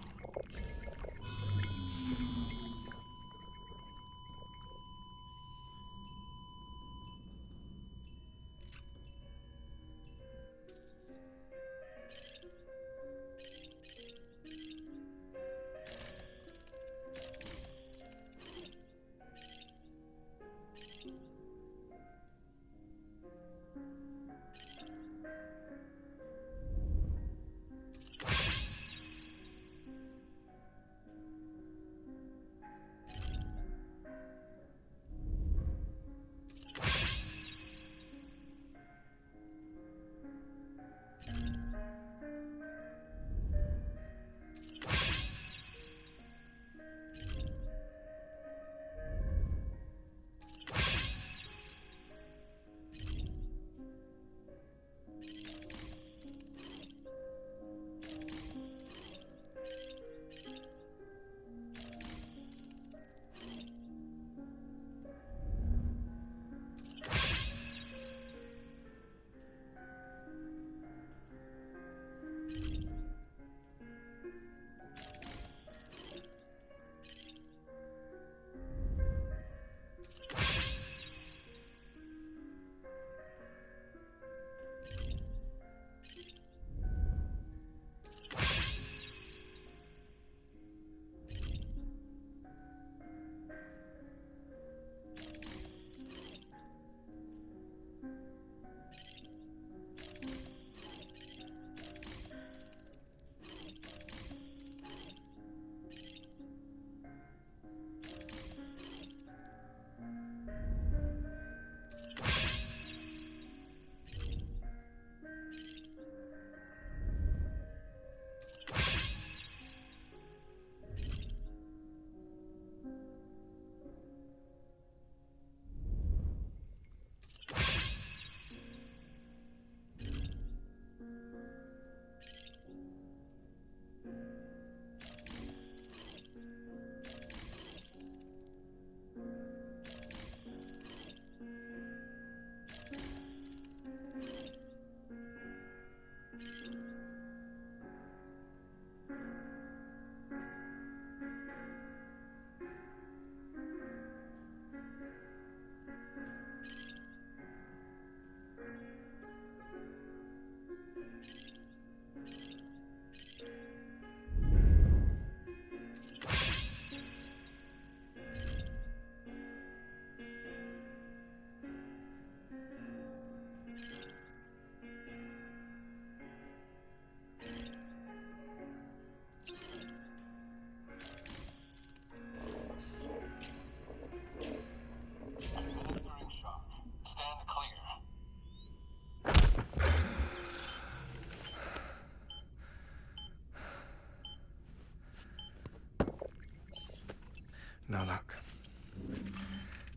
No luck.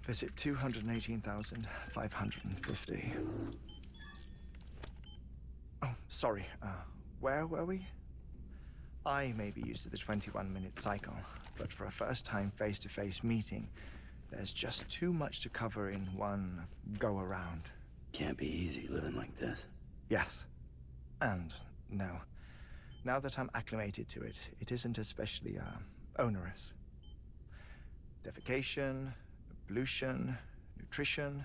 Visit 218,550. Oh, sorry. Where were we? I may be used to the 21-minute cycle, but for a first-time face-to-face meeting, there's just too much to cover in one go-around. Can't be easy living like this. Yes. And no. Now that I'm acclimated to it, it isn't especially, onerous. Defecation, pollution, nutrition.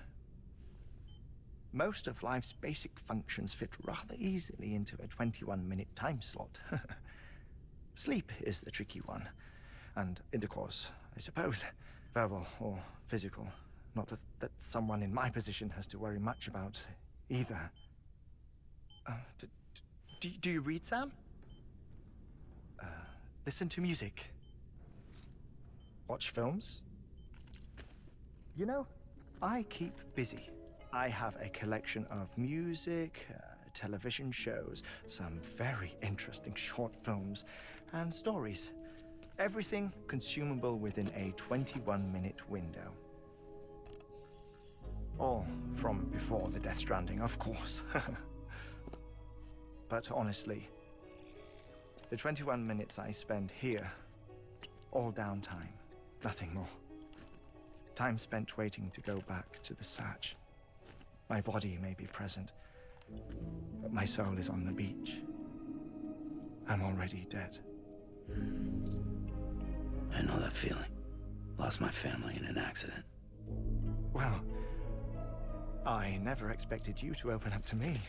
Most of life's basic functions fit rather easily into a 21-minute time slot. Sleep is the tricky one. And intercourse, I suppose. Verbal or physical. Not that someone in my position has to worry much about either. Do you read, Sam? Listen to music. Watch films. You know, I keep busy. I have a collection of music, television shows, some very interesting short films, and stories. Everything consumable within a 21-minute window. All from before the Death Stranding, of course. But honestly, the 21 minutes I spend here, all downtime, nothing more. Time spent waiting to go back to the search. My body may be present, but my soul is on the beach. I'm already dead. I know that feeling. Lost my family in an accident. Well, I never expected you to open up to me.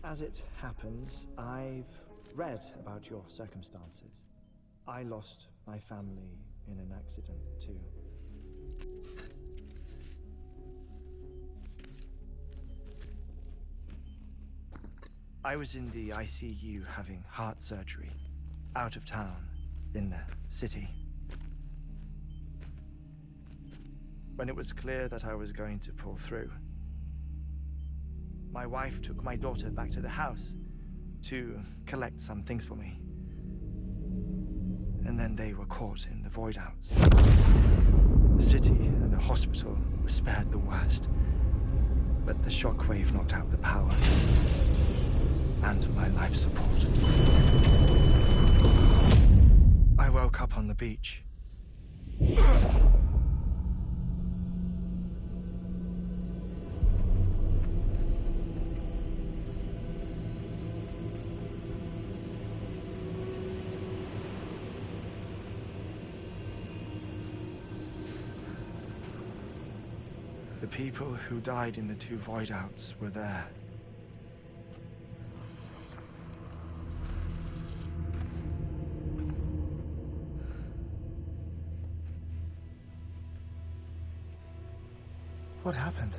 As it happens, I've read about your circumstances. I lost my family in an accident, too. I was in the ICU having heart surgery, out of town, in the city. When it was clear that I was going to pull through, my wife took my daughter back to the house to collect some things for me. And then they were caught in the void outs. The city and the hospital were spared the worst, but the shockwave knocked out the power and my life support. I woke up on the beach. The people who died in the two void outs were there. What happened?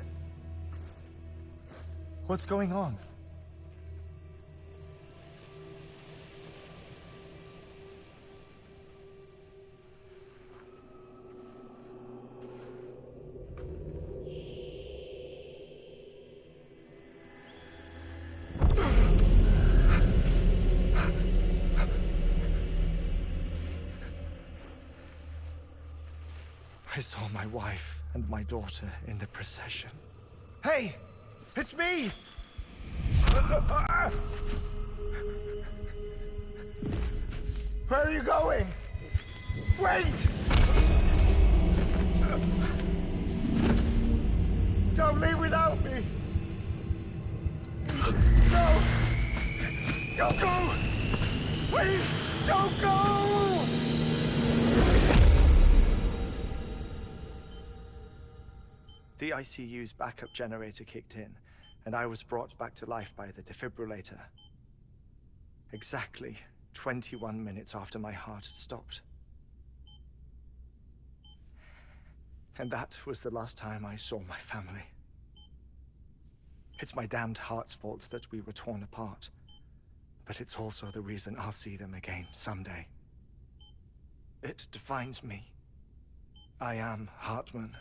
What's going on? I saw my wife and my daughter in the procession. Hey! It's me! Where are you going? Wait! Don't leave without me! No! Don't go! Please, don't go! The ICU's backup generator kicked in, and I was brought back to life by the defibrillator. Exactly 21 minutes after my heart had stopped. And that was the last time I saw my family. It's my damned heart's fault that we were torn apart, but it's also the reason I'll see them again someday. It defines me. I am Hartman.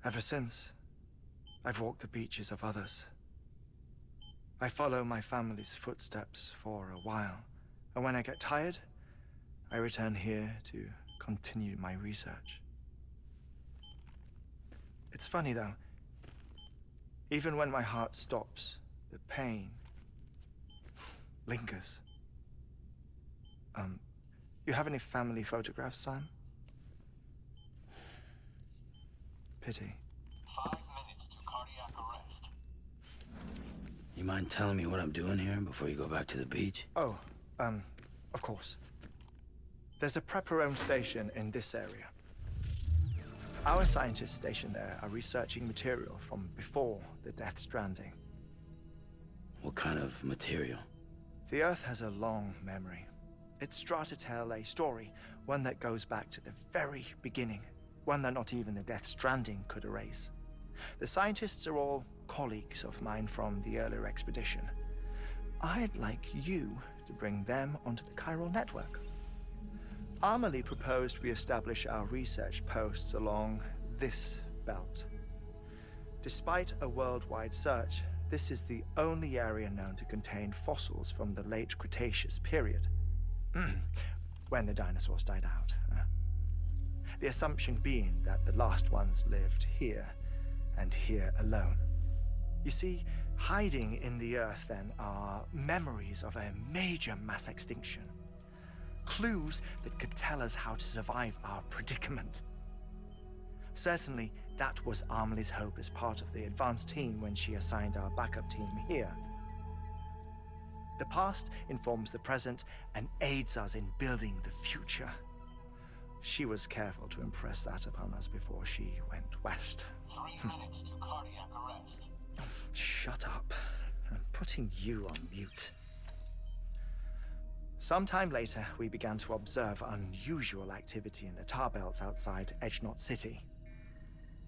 Ever since, I've walked the beaches of others, I follow my family's footsteps for a while, and when I get tired, I return here to continue my research. It's funny though, even when my heart stops, the pain lingers. You have any family photographs, Sam? Pity. 5 minutes to cardiac arrest. You mind telling me what I'm doing here before you go back to the beach? Oh, of course. There's a Prepperone station in this area. Our scientists stationed there are researching material from before the Death Stranding. What kind of material? The Earth has a long memory. It's trying to tell a story, one that goes back to the very beginning, one that not even the Death Stranding could erase. The scientists are all colleagues of mine from the earlier expedition. I'd like you to bring them onto the chiral network. Amelie proposed we establish our research posts along this belt. Despite a worldwide search, this is the only area known to contain fossils from the late Cretaceous period, when the dinosaurs died out. The assumption being that the last ones lived here, and here alone. You see, hiding in the Earth then are memories of a major mass extinction. Clues that could tell us how to survive our predicament. Certainly, that was Amelie's hope as part of the advanced team when she assigned our backup team here. The past informs the present and aids us in building the future. She was careful to impress that upon us before she went west. 3 minutes to cardiac arrest. Shut up. I'm putting you on mute. Sometime later, we began to observe unusual activity in the tar belts outside Edgenot City.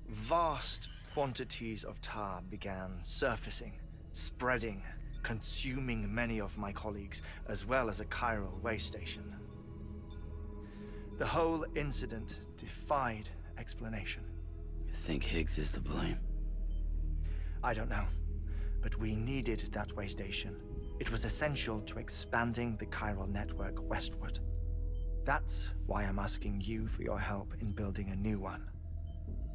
Vast quantities of tar began surfacing, spreading, consuming many of my colleagues, as well as a chiral way station. The whole incident defied explanation. You think Higgs is to blame? I don't know, but we needed that way station. It was essential to expanding the chiral network westward. That's why I'm asking you for your help in building a new one.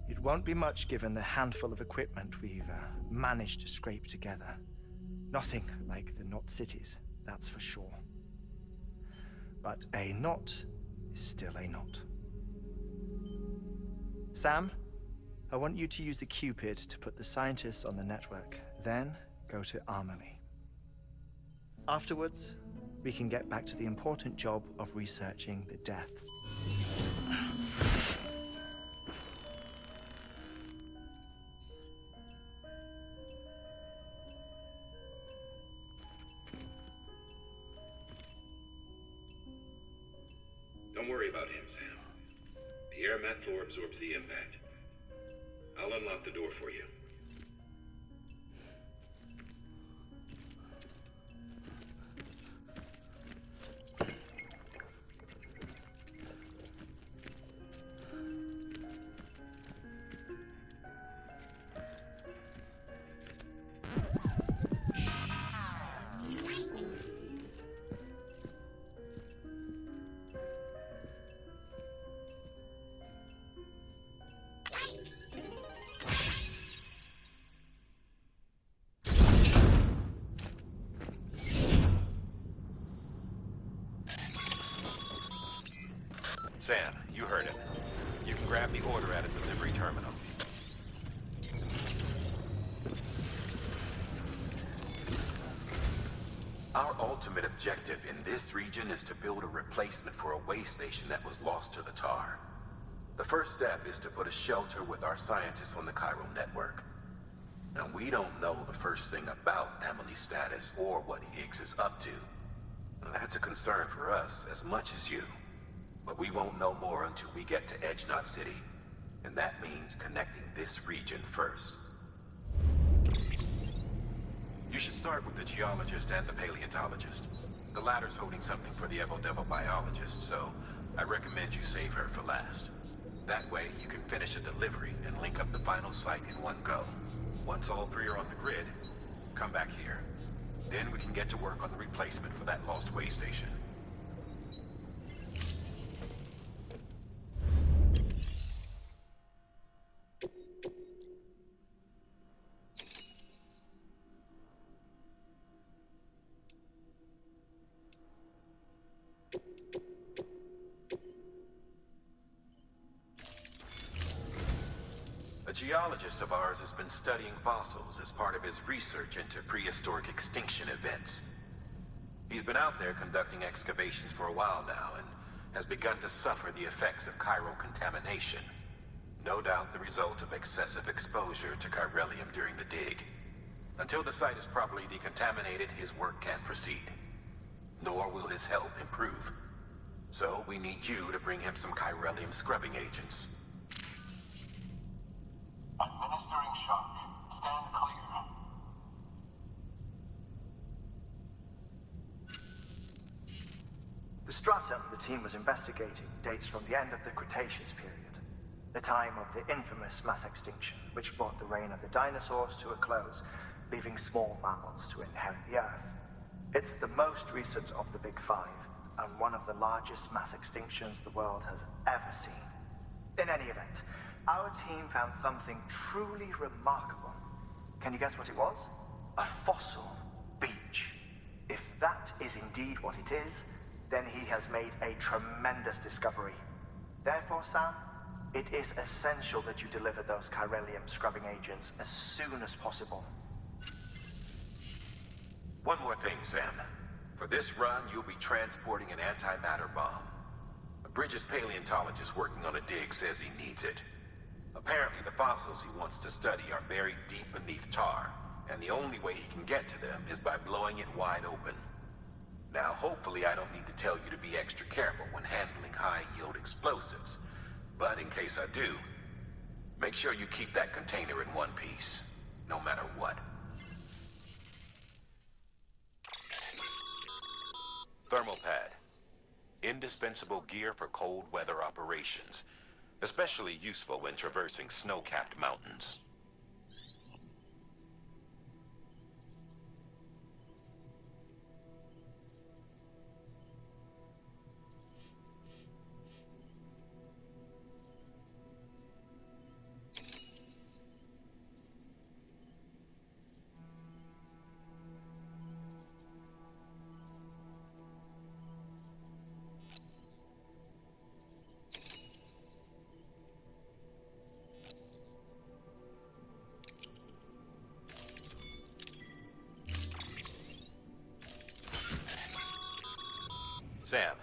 It won't be much given the handful of equipment we've managed to scrape together. Nothing like the knot cities, that's for sure. But a knot is still a knot. Sam, I want you to use the Cupid to put the scientists on the network, then go to Amelie. Afterwards, we can get back to the important job of researching the deaths. Don't worry about him, Sam. The air mat floor absorbs the impact. I'll unlock the door for you. Sam, you heard it. You can grab the order at a delivery terminal. Our ultimate objective in this region is to build a replacement for a way station that was lost to the tar. The first step is to put a shelter with our scientists on the chiral network. Now, we don't know the first thing about Amelie's status or what Higgs is up to. Now, that's a concern for us as much as you. But we won't know more until we get to Edgenot City. And that means connecting this region first. You should start with the geologist and the paleontologist. The latter's holding something for the Evo-Devo biologist, so I recommend you save her for last. That way, you can finish a delivery and link up the final site in one go. Once all three are on the grid, come back here. Then we can get to work on the replacement for that lost way station. A geologist of ours has been studying fossils as part of his research into prehistoric extinction events. He's been out there conducting excavations for a while now and has begun to suffer the effects of chiral contamination. No doubt the result of excessive exposure to chiralium during the dig. Until the site is properly decontaminated, his work can't proceed. Nor will his health improve. So we need you to bring him some chiralium scrubbing agents. Administering shock. Stand clear. The stratum the team was investigating dates from the end of the Cretaceous period, the time of the infamous mass extinction, which brought the reign of the dinosaurs to a close, leaving small mammals to inherit the Earth. It's the most recent of the Big Five, and one of the largest mass extinctions the world has ever seen. In any event, our team found something truly remarkable. Can you guess what it was? A fossil beach. If that is indeed what it is, then he has made a tremendous discovery. Therefore, Sam, it is essential that you deliver those chiralium scrubbing agents as soon as possible. One more thing, Sam. For this run, you'll be transporting an antimatter bomb. A Bridges paleontologist working on a dig says he needs it. Apparently, the fossils he wants to study are buried deep beneath tar, and the only way he can get to them is by blowing it wide open. Now, hopefully I don't need to tell you to be extra careful when handling high-yield explosives, but in case I do, make sure you keep that container in one piece, no matter what. Thermal pad. Indispensable gear for cold weather operations. Especially useful when traversing snow-capped mountains. Sam,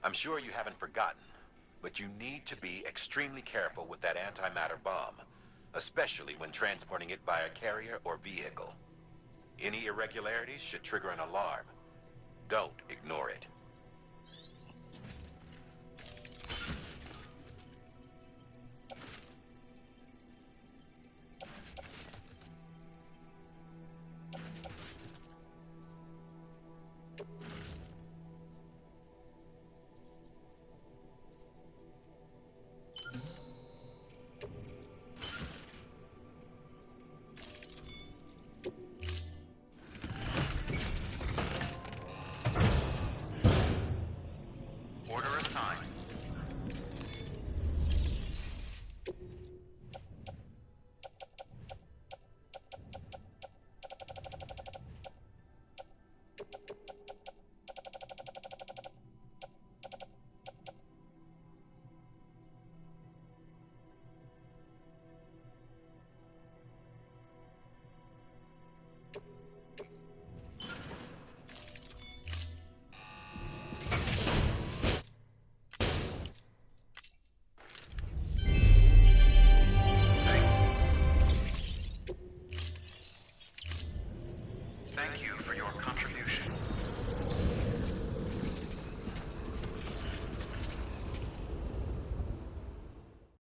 I'm sure you haven't forgotten, but you need to be extremely careful with that antimatter bomb, especially when transporting it by a carrier or vehicle. Any irregularities should trigger an alarm. Don't ignore it. Thank you for your contribution.